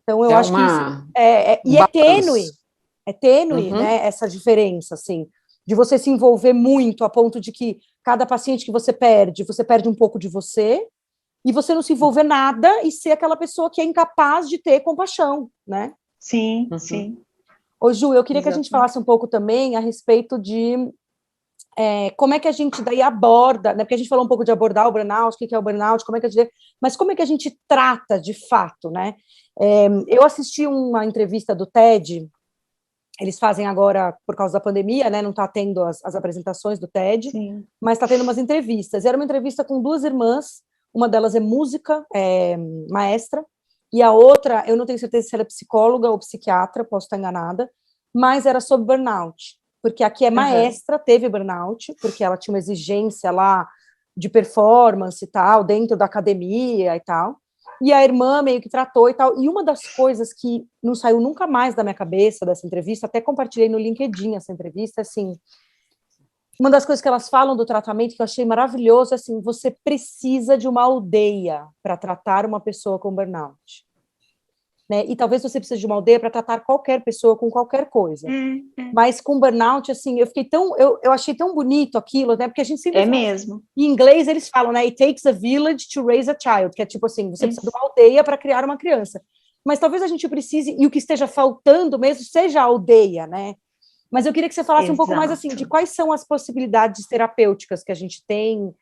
Então, eu acho que isso é tênue, né, essa diferença, assim, de você se envolver muito a ponto de que cada paciente que você perde um pouco de você, e você não se envolver nada e ser aquela pessoa que é incapaz de ter compaixão, né? Sim, sim. Ô, Ju, eu queria que a gente falasse um pouco também a respeito de como é que a gente daí aborda, né? Porque a gente falou um pouco de abordar o burnout, o que é o burnout, como é que a gente, mas como é que a gente trata de fato, né? Eu assisti uma entrevista do TED, eles fazem agora, por causa da pandemia, né? Não está tendo as apresentações do TED, sim, mas está tendo umas entrevistas. Era uma entrevista com duas irmãs, uma delas é música, maestra, e a outra, eu não tenho certeza se ela é psicóloga ou psiquiatra, posso estar enganada, mas era sobre burnout, porque aqui é maestra, teve burnout, porque ela tinha uma exigência lá de performance e tal, dentro da academia e tal, e a irmã meio que tratou e tal, e uma das coisas que não saiu nunca mais da minha cabeça dessa entrevista, até compartilhei no LinkedIn essa entrevista, assim, uma das coisas que elas falam do tratamento que eu achei maravilhoso, assim, você precisa de uma aldeia para tratar uma pessoa com burnout. Né? E talvez você precise de uma aldeia para tratar qualquer pessoa com qualquer coisa. Mas com burnout, assim, eu achei tão bonito aquilo, né? Porque a gente sempre fala, mesmo. Em inglês eles falam, né? It takes a village to raise a child, que é tipo assim, você precisa de uma aldeia para criar uma criança. Mas talvez a gente precise, e o que esteja faltando mesmo seja a aldeia, né? Mas eu queria que você falasse um pouco mais assim de quais são as possibilidades terapêuticas que a gente tem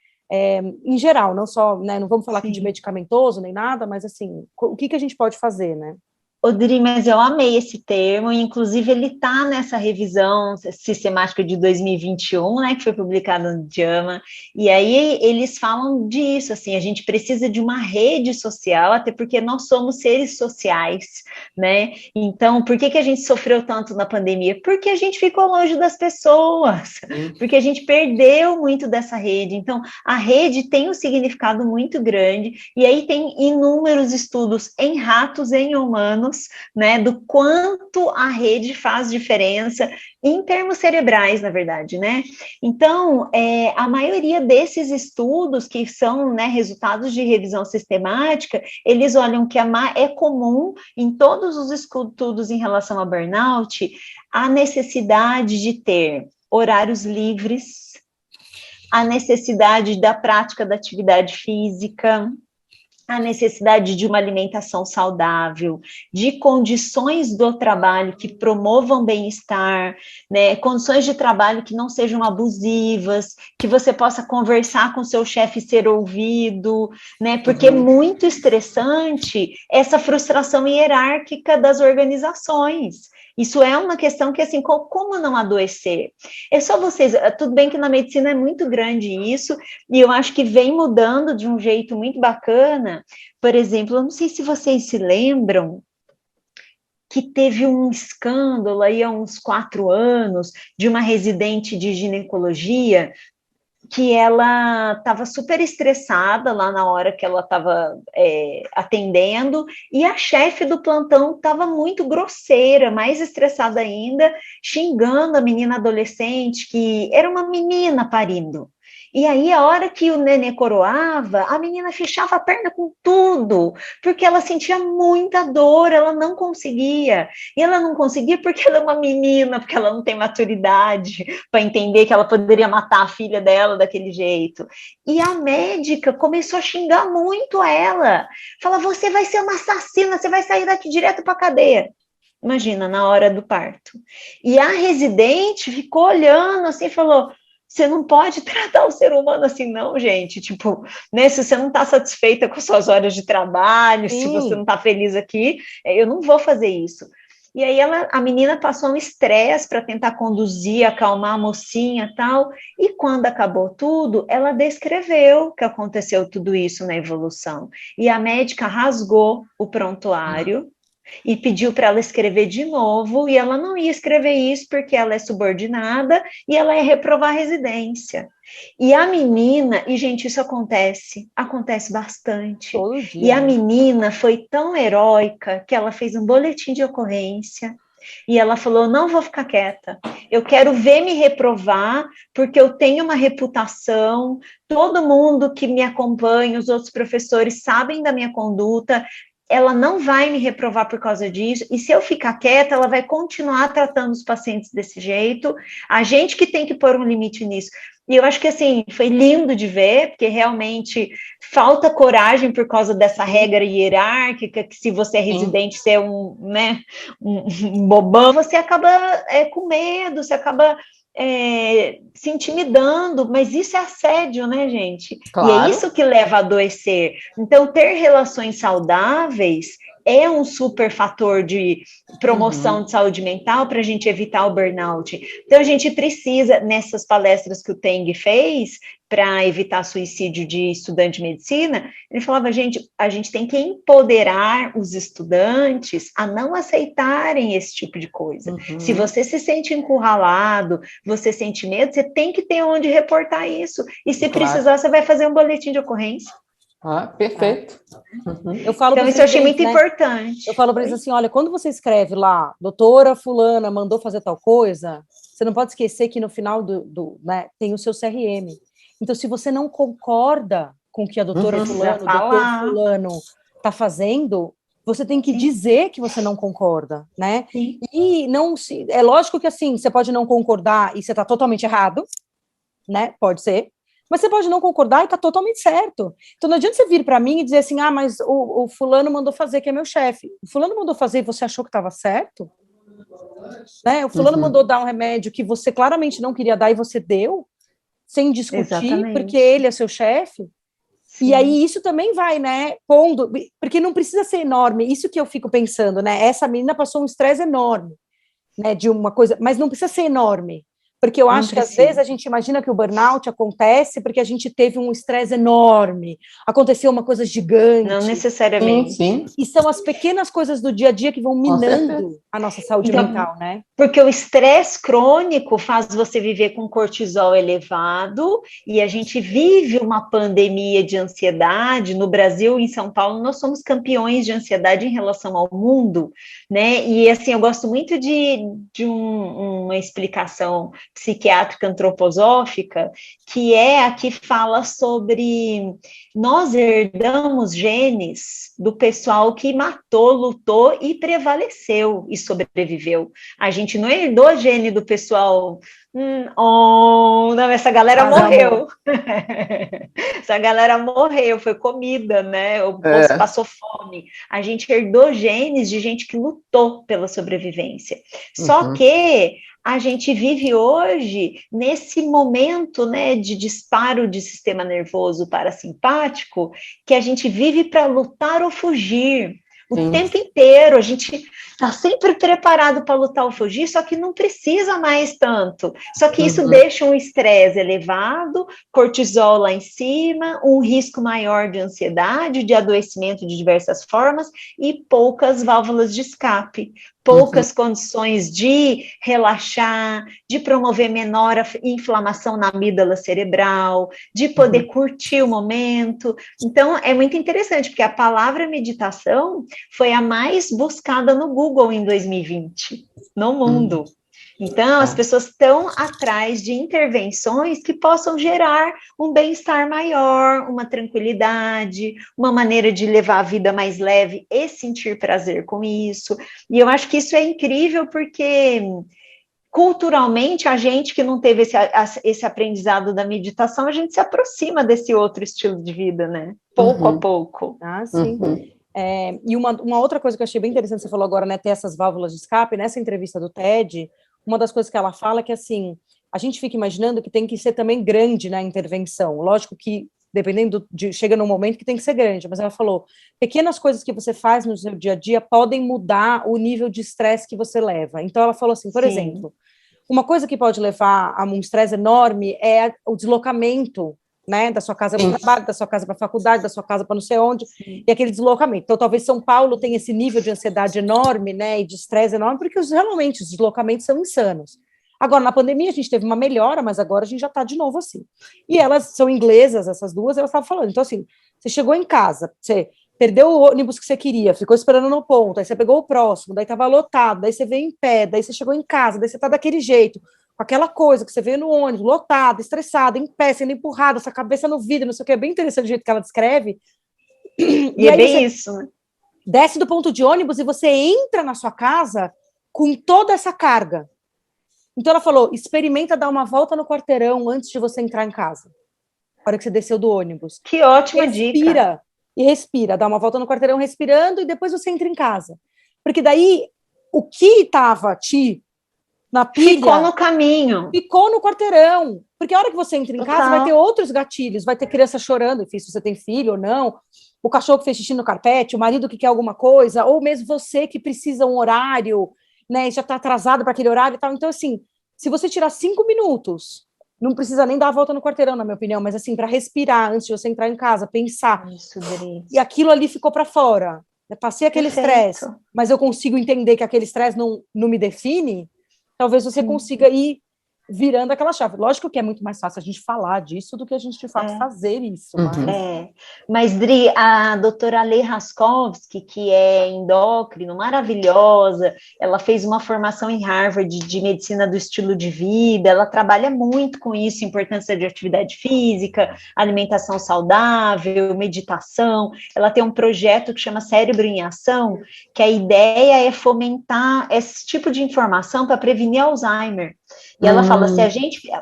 em geral, não só, né, não vamos falar aqui de medicamentoso nem nada, mas assim, o que a gente pode fazer, né? Odri, mas eu amei esse termo, e inclusive ele está nessa revisão sistemática de 2021, né, que foi publicada no JAMA, e aí eles falam disso, assim, a gente precisa de uma rede social, até porque nós somos seres sociais, né, então por que a gente sofreu tanto na pandemia? Porque a gente ficou longe das pessoas, porque a gente perdeu muito dessa rede, então a rede tem um significado muito grande, e aí tem inúmeros estudos em ratos e em humanos, né, do quanto a rede faz diferença em termos cerebrais, na verdade, né? Então, a maioria desses estudos que são, né, resultados de revisão sistemática, eles olham que é comum em todos os estudos em relação a burnout a necessidade de ter horários livres, a necessidade da prática da atividade física, a necessidade de uma alimentação saudável, de condições do trabalho que promovam bem-estar, né, condições de trabalho que não sejam abusivas, que você possa conversar com seu chefe e ser ouvido, né, porque é muito estressante essa frustração hierárquica das organizações. Isso é uma questão que, assim, como não adoecer? É só vocês, tudo bem que na medicina é muito grande isso, e eu acho que vem mudando de um jeito muito bacana. Por exemplo, eu não sei se vocês se lembram que teve um escândalo aí há uns 4 anos de uma residente de ginecologia que ela estava super estressada lá na hora que ela estava atendendo, e a chefe do plantão estava muito grosseira, mais estressada ainda, xingando a menina adolescente, que era uma menina parindo. E aí, a hora que o nenê coroava, a menina fechava a perna com tudo, porque ela sentia muita dor, ela não conseguia. E ela não conseguia porque ela é uma menina, porque ela não tem maturidade para entender que ela poderia matar a filha dela daquele jeito. E a médica começou a xingar muito ela. Fala, você vai ser uma assassina, você vai sair daqui direto para a cadeia. Imagina, na hora do parto. E a residente ficou olhando assim e falou... Você não pode tratar o ser humano assim, não, gente. Tipo, né, se você não está satisfeita com suas horas de trabalho, se você não está feliz aqui, eu não vou fazer isso. E aí a menina passou um estresse para tentar conduzir, acalmar a mocinha e tal, e quando acabou tudo, ela descreveu que aconteceu tudo isso na evolução. E a médica rasgou o prontuário, e pediu para ela escrever de novo, e ela não ia escrever isso porque ela é subordinada e ela ia reprovar a residência. E a menina, e gente, isso acontece bastante. Todo dia. E a menina foi tão heróica que ela fez um boletim de ocorrência, e ela falou, não vou ficar quieta, eu quero ver me reprovar, porque eu tenho uma reputação, todo mundo que me acompanha, os outros professores sabem da minha conduta, ela não vai me reprovar por causa disso, e se eu ficar quieta, ela vai continuar tratando os pacientes desse jeito, a gente que tem que pôr um limite nisso. E eu acho que, assim, foi lindo de ver, porque realmente falta coragem por causa dessa regra hierárquica, que se você é residente, você é um bobão, você acaba com medo, você acaba se intimidando, mas isso é assédio, né, gente? Claro. E é isso que leva a adoecer. Então, ter relações saudáveis é um super fator de promoção de saúde mental para a gente evitar o burnout. Então, a gente precisa, nessas palestras que o Teng fez, para evitar suicídio de estudante de medicina, ele falava, gente, a gente tem que empoderar os estudantes a não aceitarem esse tipo de coisa. Se você se sente encurralado, você sente medo, você tem que ter onde reportar isso. E se precisar, você vai fazer um boletim de ocorrência. Perfeito. Eu falo então, isso eu achei muito importante. Eu falo para eles assim, olha, quando você escreve lá, doutora fulana mandou fazer tal coisa, você não pode esquecer que no final né, tem o seu CRM. Então, se você não concorda com o que a doutora fulano, o doutor fulano está fazendo, você tem que dizer que você não concorda, né? Sim. E não é lógico que assim, você pode não concordar e você está totalmente errado, né? Pode ser. Mas você pode não concordar e está totalmente certo. Então não adianta você vir para mim e dizer assim, mas o fulano mandou fazer, que é meu chefe. O fulano mandou fazer e você achou que estava certo? Né? O fulano mandou dar um remédio que você claramente não queria dar e você deu, sem discutir, exatamente, porque ele é seu chefe. Sim. E aí isso também vai, né, pondo, porque não precisa ser enorme, isso que eu fico pensando, né, essa menina passou um estresse enorme, né, de uma coisa, mas não precisa ser enorme, porque eu acho que às vezes a gente imagina que o burnout acontece porque a gente teve um estresse enorme, aconteceu uma coisa gigante. Não necessariamente. Sim. E são as pequenas coisas do dia a dia que vão minando a nossa saúde mental, né? Porque o estresse crônico faz você viver com cortisol elevado e a gente vive uma pandemia de ansiedade. No Brasil, em São Paulo, nós somos campeões de ansiedade em relação ao mundo, né? E assim, eu gosto muito de uma explicação psiquiátrica antroposófica, que é a que fala sobre nós herdamos genes do pessoal que matou, lutou e prevaleceu e sobreviveu. A gente não herdou gene do pessoal, não, essa galera morreu. Essa galera morreu, foi comida, né? O povo passou fome. A gente herdou genes de gente que lutou pela sobrevivência. Só que a gente vive hoje nesse momento, né, de disparo de sistema nervoso parasimpático, que a gente vive para lutar ou fugir. O tempo inteiro, a gente está sempre preparado para lutar ou fugir, só que não precisa mais tanto. Só que isso deixa um estresse elevado, cortisol lá em cima, um risco maior de ansiedade, de adoecimento de diversas formas e poucas válvulas de escape. Poucas condições de relaxar, de promover menor inflamação na amígdala cerebral, de poder curtir o momento. Então, é muito interessante, porque a palavra meditação foi a mais buscada no Google em 2020, no mundo. Então, as pessoas estão atrás de intervenções que possam gerar um bem-estar maior, uma tranquilidade, uma maneira de levar a vida mais leve e sentir prazer com isso. E eu acho que isso é incrível porque, culturalmente, a gente que não teve esse aprendizado da meditação, a gente se aproxima desse outro estilo de vida, né? Pouco a pouco. Sim. E uma outra coisa que eu achei bem interessante, você falou agora, né, ter essas válvulas de escape, nessa entrevista do TED, uma das coisas que ela fala é que, assim, a gente fica imaginando que tem que ser também grande na intervenção. Lógico que, dependendo chega num momento que tem que ser grande, mas ela falou, pequenas coisas que você faz no seu dia a dia podem mudar o nível de estresse que você leva. Então, ela falou assim, por exemplo, uma coisa que pode levar a um estresse enorme é o deslocamento, né, da sua casa para o trabalho, da sua casa para a faculdade, da sua casa para não sei onde, e aquele deslocamento. Então, talvez São Paulo tenha esse nível de ansiedade enorme, né, e de estresse enorme, porque realmente os deslocamentos são insanos. Agora, na pandemia, a gente teve uma melhora, mas agora a gente já está de novo assim. E elas são inglesas, essas duas, elas estavam falando. Então, assim, você chegou em casa, você perdeu o ônibus que você queria, ficou esperando no ponto, aí você pegou o próximo, daí estava lotado, daí você veio em pé, daí você chegou em casa, daí você está daquele jeito, com aquela coisa que você veio no ônibus, lotado, estressado, em pé, sendo empurrado, essa cabeça no vidro, não sei o que, é bem interessante o jeito que ela descreve. E é bem isso, né? Desce do ponto de ônibus e você entra na sua casa com toda essa carga. Então ela falou, experimenta dar uma volta no quarteirão antes de você entrar em casa, na hora que você desceu do ônibus. Que ótima dica. Respira, dá uma volta no quarteirão respirando e depois você entra em casa. Porque daí, o que estava te na pilha. Ficou no caminho. Ficou no quarteirão. Porque a hora que você entra em casa, vai ter outros gatilhos, vai ter criança chorando, enfim, se você tem filho ou não, o cachorro que fez xixi no carpete, o marido que quer alguma coisa, ou mesmo você que precisa um horário, né, já está atrasado para aquele horário e tal. Então, assim, se você tirar 5 minutos, não precisa nem dar a volta no quarteirão, na minha opinião, mas assim, para respirar antes de você entrar em casa, pensar. Isso, e aquilo ali ficou para fora. Eu passei aquele estresse, mas eu consigo entender que aquele estresse não me define, talvez você consiga ir virando aquela chave. Lógico que é muito mais fácil a gente falar disso do que a gente, de fato, fazer isso. Mas, Dri, a doutora Lei Raskowski, que é endócrino, maravilhosa, ela fez uma formação em Harvard de medicina do estilo de vida, ela trabalha muito com isso, importância de atividade física, alimentação saudável, meditação. Ela tem um projeto que chama Cérebro em Ação, que a ideia é fomentar esse tipo de informação para prevenir Alzheimer. E ela fala,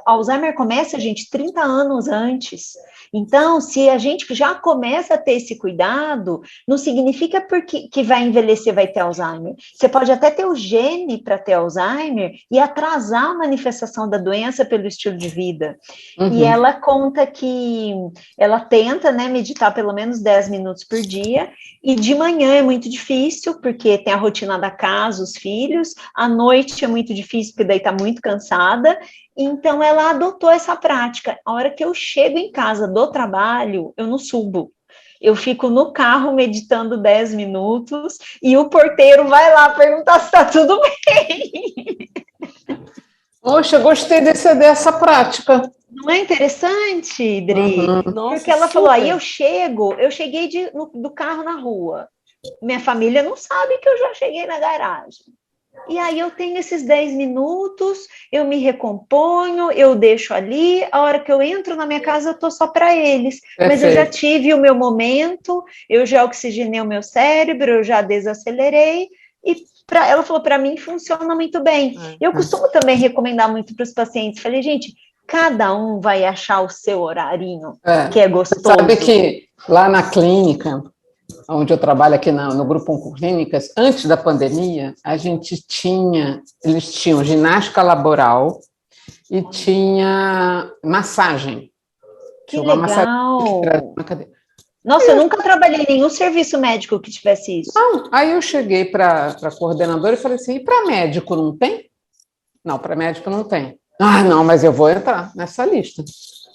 Alzheimer começa, gente, 30 anos antes. Então, se a gente já começa a ter esse cuidado, não significa que vai envelhecer, vai ter Alzheimer. Você pode até ter o gene para ter Alzheimer e atrasar a manifestação da doença pelo estilo de vida. E ela conta que ela tenta, né, meditar pelo menos 10 minutos por dia, e de manhã é muito difícil, porque tem a rotina da casa, os filhos, à noite é muito difícil, porque daí está muito cansada. Então, ela adotou essa prática. A hora que eu chego em casa do trabalho, eu não subo. Eu fico no carro meditando 10 minutos e o porteiro vai lá perguntar se está tudo bem. Poxa, gostei dessa prática. Não é interessante, Dri? Nossa, porque ela falou, aí eu cheguei do carro na rua. Minha família não sabe que eu já cheguei na garagem. E aí eu tenho esses 10 minutos, eu me recomponho, eu deixo ali, a hora que eu entro na minha casa eu estou só para eles. Perfeito. Mas eu já tive o meu momento, eu já oxigenei o meu cérebro, eu já desacelerei, e ela falou, para mim funciona muito bem. Eu costumo também recomendar muito para os pacientes, falei, gente, cada um vai achar o seu horarinho, que é gostoso. Você sabe que lá na clínica, onde eu trabalho aqui no Grupo Oncoclínicas, antes da pandemia, eles tinham ginástica laboral e tinha massagem. Que legal! Nossa, eu nunca trabalhei em nenhum serviço médico que tivesse isso. Não, aí eu cheguei para a coordenadora e falei assim, e para médico não tem? Não, para médico não tem. Ah, não, mas eu vou entrar nessa lista.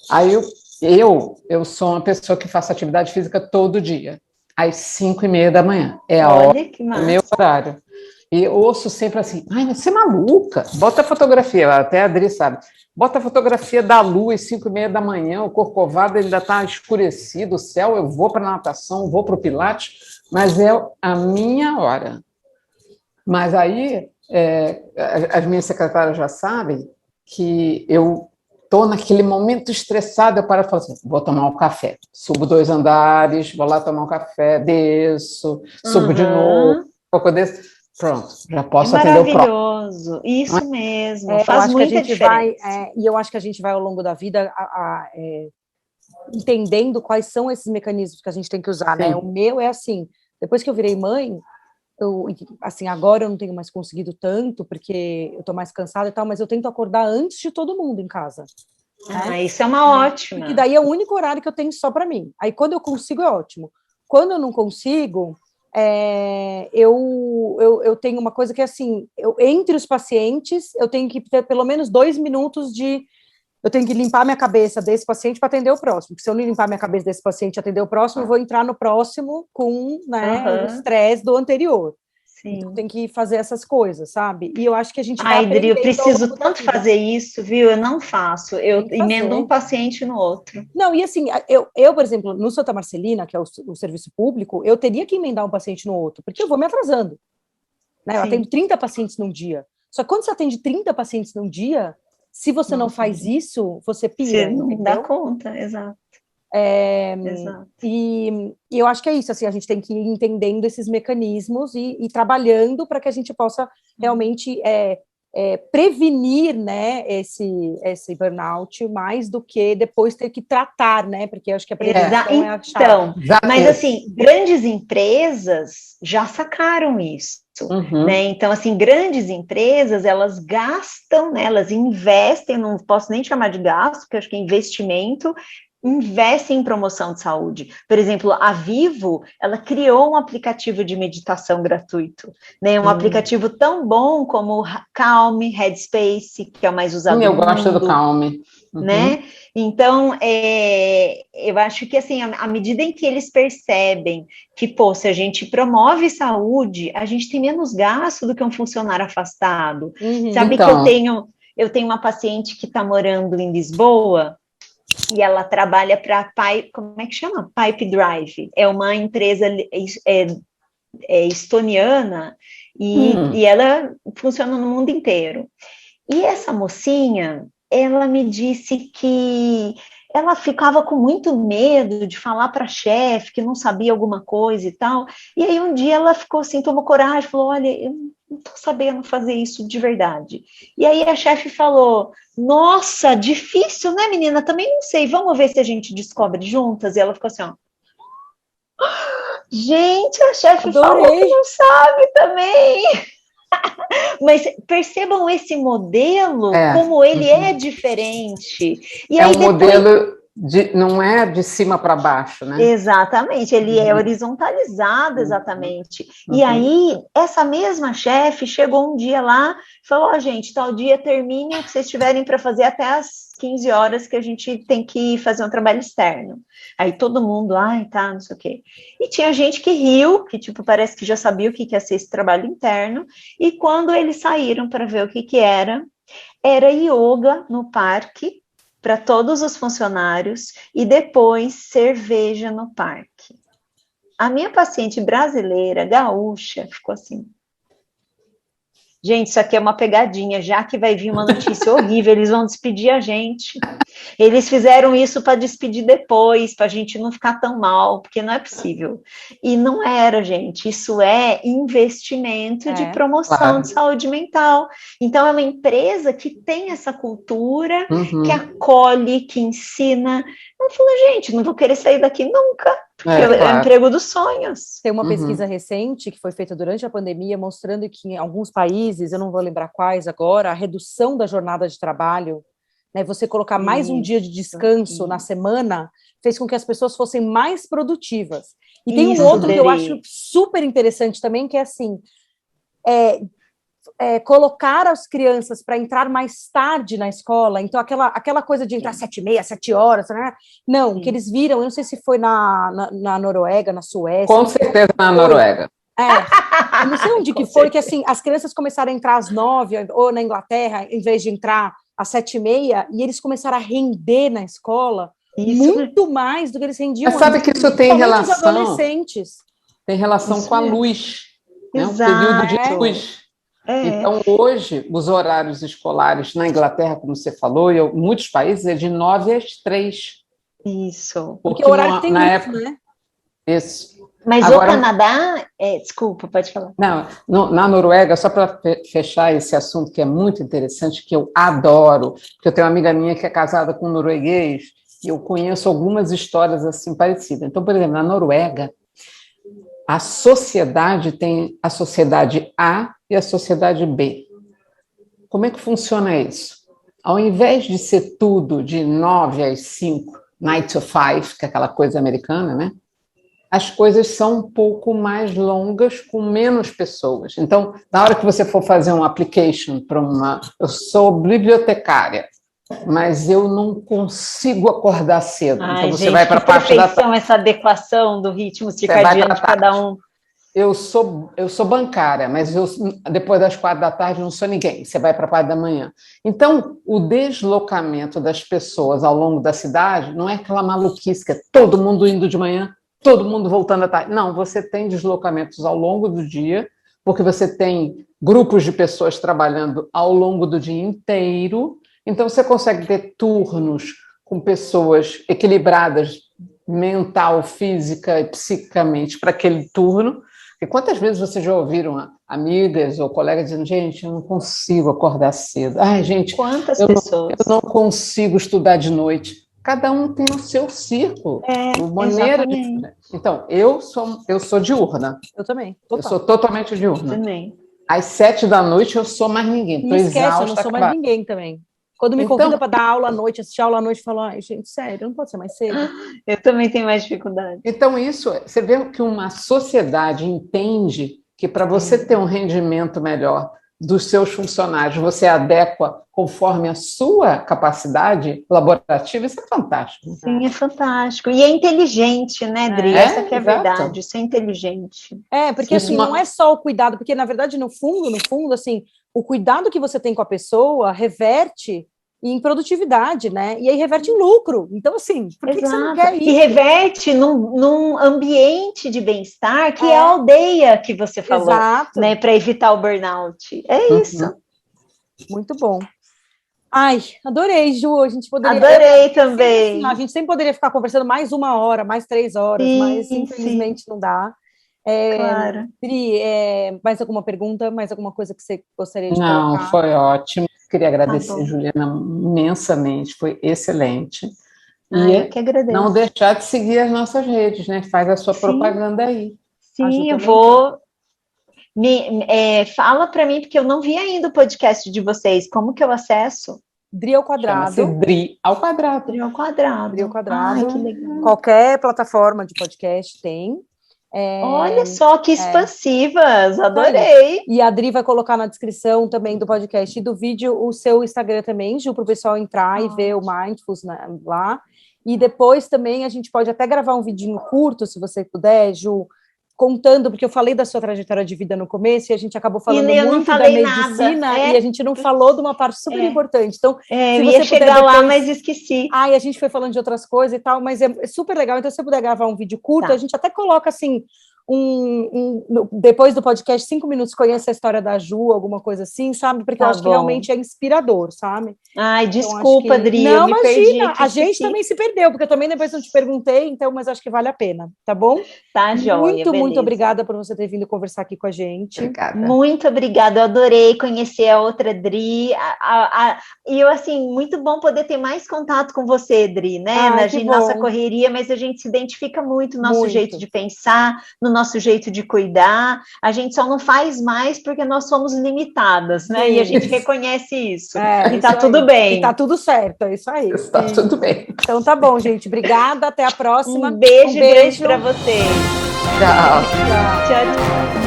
Aí eu sou uma pessoa que faço atividade física todo dia. Às 5h30 da manhã. É a hora do meu horário. E eu ouço sempre assim, ai, você é maluca. Bota a fotografia, até a Adri sabe. Bota a fotografia da lua às 5h30 da manhã, o Corcovado ainda está escurecido, o céu, eu vou para a natação, vou para o Pilates, mas é a minha hora. Mas aí, as minhas secretárias já sabem que eu estou naquele momento estressado, eu paro e falo assim, vou tomar um café. Subo 2 andares, vou lá tomar um café, desço, subo de novo, um pouco desse. Pronto, já posso atender o próximo. Maravilhoso, isso mesmo, faz muita diferença. E eu acho que a gente vai, ao longo da vida, entendendo quais são esses mecanismos que a gente tem que usar, né? O meu é assim, depois que eu virei mãe, assim, agora eu não tenho mais conseguido tanto, porque eu tô mais cansada e tal, mas eu tento acordar antes de todo mundo em casa. Né? Isso é uma ótima. Porque daí é o único horário que eu tenho só para mim. Aí quando eu consigo é ótimo. Quando eu não consigo, eu tenho uma coisa que é assim, entre os pacientes, eu tenho que ter pelo menos 2 minutos eu tenho que limpar minha cabeça desse paciente para atender o próximo, porque se eu não limpar minha cabeça desse paciente e atender o próximo, eu vou entrar no próximo com o estresse do anterior. Sim. Então tem que fazer essas coisas, sabe? E eu acho que a gente vai Dri, eu preciso tanto fazer isso, viu? Eu não faço, eu emendo um paciente no outro. Não, e assim, eu, por exemplo, no Santa Marcelina, que é o serviço público, eu teria que emendar um paciente no outro, porque eu vou me atrasando. Né? Eu atendo 30 pacientes num dia. Só que quando você atende 30 pacientes num dia, se você não faz isso, você pira. Você não dá conta, exato. Exato. E eu acho que é isso, assim, a gente tem que ir entendendo esses mecanismos e trabalhando para que a gente possa realmente prevenir, né, esse burnout, mais do que depois ter que tratar, né, porque eu acho que a prevenção é a chave. Então, mas assim, grandes empresas já sacaram isso. né? Então, assim, grandes empresas, elas gastam, né, elas investem, não posso nem chamar de gasto, porque acho que é investimento, investem em promoção de saúde. Por exemplo, a Vivo, ela criou um aplicativo de meditação gratuito, né? Um aplicativo tão bom como o Calm, Headspace, que é o mais usado no mundo. Eu gosto do Calm. Né? Então, eu acho que, assim, à medida em que eles percebem que, pô, se a gente promove saúde, a gente tem menos gasto do que um funcionário afastado. Sabe que eu tenho uma paciente que está morando em Lisboa, e ela trabalha para como é que chama? Pipe Drive. É uma empresa estoniana e ela funciona no mundo inteiro. E essa mocinha, ela me disse que ela ficava com muito medo de falar para a chefe que não sabia alguma coisa e tal. E aí um dia ela ficou assim, tomou coragem, falou, olha, eu não estou sabendo fazer isso de verdade. E aí a chefe falou, nossa, difícil, né, menina? Também não sei, vamos ver se a gente descobre juntas. E ela ficou assim, ó. Gente, a chefe falou que não sabe também. Mas percebam esse modelo, como ele é diferente. E aí, modelo não é de cima para baixo, né? Exatamente, ele é horizontalizado, exatamente. E aí, essa mesma chefe chegou um dia lá e falou, gente, tal dia termine o que vocês tiverem para fazer até as 15 horas que a gente tem que fazer um trabalho externo. Aí todo mundo, não sei o quê. E tinha gente que riu, que tipo, parece que já sabia o que ia ser esse trabalho interno, e quando eles saíram para ver o que era yoga no parque, para todos os funcionários, e depois cerveja no parque. A minha paciente brasileira, gaúcha, ficou assim, gente, isso aqui é uma pegadinha, já que vai vir uma notícia horrível, eles vão despedir a gente. Eles fizeram isso para despedir depois, para a gente não ficar tão mal, porque não é possível. E não era, gente, isso é investimento de promoção de saúde mental. Então, é uma empresa que tem essa cultura, que acolhe, que ensina. Eu falei, gente, não vou querer sair daqui nunca, porque é o emprego dos sonhos. Tem uma pesquisa recente que foi feita durante a pandemia, mostrando que em alguns países, eu não vou lembrar quais agora, a redução da jornada de trabalho, né, você colocar mais um dia de descanso na semana, fez com que as pessoas fossem mais produtivas. E tem um outro que eu acho super interessante também, que é assim, colocar as crianças para entrar mais tarde na escola, então aquela coisa de entrar 7h30, 7 horas, né? Não, que eles viram, eu não sei se foi na Noruega, na Suécia. Com certeza na Noruega. Eu não sei onde que foi, que assim, as crianças começaram a entrar às 9, ou na Inglaterra, em vez de entrar às 7h30, e eles começaram a render na escola muito mais do que eles rendiam. Mas sabe que isso tem relação? Os adolescentes. Tem relação com a luz, né? Um período de luz. Então, hoje, os horários escolares na Inglaterra, como você falou, e em muitos países, é de 9 às 3. Isso. Porque o horário tem na época, né? Isso. Mas agora, o Canadá... desculpa, pode falar. Não, na Noruega, só para fechar esse assunto que é muito interessante, que eu adoro, porque eu tenho uma amiga minha que é casada com um norueguês, e eu conheço algumas histórias assim parecidas. Então, por exemplo, na Noruega, a sociedade tem a sociedade A e a sociedade B. Como é que funciona isso? Ao invés de ser tudo de 9 às 5, 9 to 5, que é aquela coisa americana, né? As coisas são um pouco mais longas, com menos pessoas. Então, na hora que você for fazer um application para eu sou bibliotecária, mas eu não consigo acordar cedo. Então, você vai para a parte da tarde. Essa adequação do ritmo circadiano de cada um. Eu sou bancária, mas depois das 4 da tarde não sou ninguém. Você vai para a parte da manhã. Então, o deslocamento das pessoas ao longo da cidade não é aquela maluquice que é todo mundo indo de manhã, todo mundo voltando à tarde. Não, você tem deslocamentos ao longo do dia, porque você tem grupos de pessoas trabalhando ao longo do dia inteiro. Então, você consegue ter turnos com pessoas equilibradas mental, física e psiquicamente para aquele turno. E quantas vezes vocês já ouviram amigas ou colegas dizendo, gente, eu não consigo acordar cedo. Ai, gente, quantas pessoas? Eu não consigo estudar de noite. Cada um tem o seu círculo, maneira diferente. Então, eu sou diurna. Eu também. Eu sou totalmente diurna. Também. Às 7 da noite eu sou mais ninguém. Me esquece, eu não sou mais ninguém também. Quando me convida para dar aula à noite, assistir aula à noite, eu falo, ai, gente, sério, não pode ser mais cedo. Eu também tenho mais dificuldade. Então, você vê que uma sociedade entende que para você ter um rendimento melhor dos seus funcionários, você adequa conforme a sua capacidade laborativa, isso é fantástico. Sim, é fantástico. E é inteligente, né, Dri? Essa que é a verdade, isso é inteligente. Porque assim, não é só o cuidado, porque na verdade, no fundo, assim, o cuidado que você tem com a pessoa reverte em produtividade, né? E aí reverte em lucro. Então, assim, por que você não quer isso? E reverte num ambiente de bem-estar que é a aldeia que você falou, né? Para evitar o burnout. É isso. Muito bom. Ai, adorei, Ju. A gente poderia... Adorei também. Assim, a gente sempre poderia ficar conversando mais 1 hora, mais 3 horas, mas infelizmente não dá. Claro. Pri, mais alguma pergunta? Mais alguma coisa que você gostaria de colocar? Não, foi ótimo. Queria agradecer, Juliana, imensamente. Foi excelente. Eu que agradeço. Não deixar de seguir as nossas redes, né? Faz a sua propaganda aí. Sim, eu vou... fala para mim, porque eu não vi ainda o podcast de vocês. Como que eu acesso? Dri ao quadrado. Dri ao quadrado. Dri ao quadrado. Dri ao quadrado. Ai, que legal. Qualquer plataforma de podcast tem. Olha só que expansivas, adorei. E a Dri vai colocar na descrição também do podcast e do vídeo o seu Instagram também, Ju, para o pessoal entrar e ver o Mindfulness lá. E depois também a gente pode até gravar um vidinho curto, se você puder, Ju, contando, porque eu falei da sua trajetória de vida no começo e a gente acabou falando muito da medicina e a gente não falou de uma parte super importante. Então, eu ia chegar lá, mas esqueci. E a gente foi falando de outras coisas e tal, mas é super legal. Então, se você puder gravar um vídeo curto, a gente até coloca assim, depois do podcast, 5 minutos, conheça a história da Ju, alguma coisa assim, sabe? Porque eu acho que realmente é inspirador, sabe? Ai, desculpa, Adri, não, imagina, a gente também se perdeu, porque eu também depois não te perguntei, então, mas acho que vale a pena, tá bom? Tá, joia, muito obrigada por você ter vindo conversar aqui com a gente. Obrigada. Muito obrigada, eu adorei conhecer a outra Dri, e eu, assim, muito bom poder ter mais contato com você, Dri, né? Na nossa correria, mas a gente se identifica muito no nosso jeito de pensar, no nosso jeito de cuidar, a gente só não faz mais porque nós somos limitadas, né? E a gente reconhece isso. E tá tudo bem. E tá tudo certo, é isso aí. Tá tudo bem. Então tá bom, gente. Obrigada, até a próxima. Um beijo grande para vocês. Tchau. Tchau.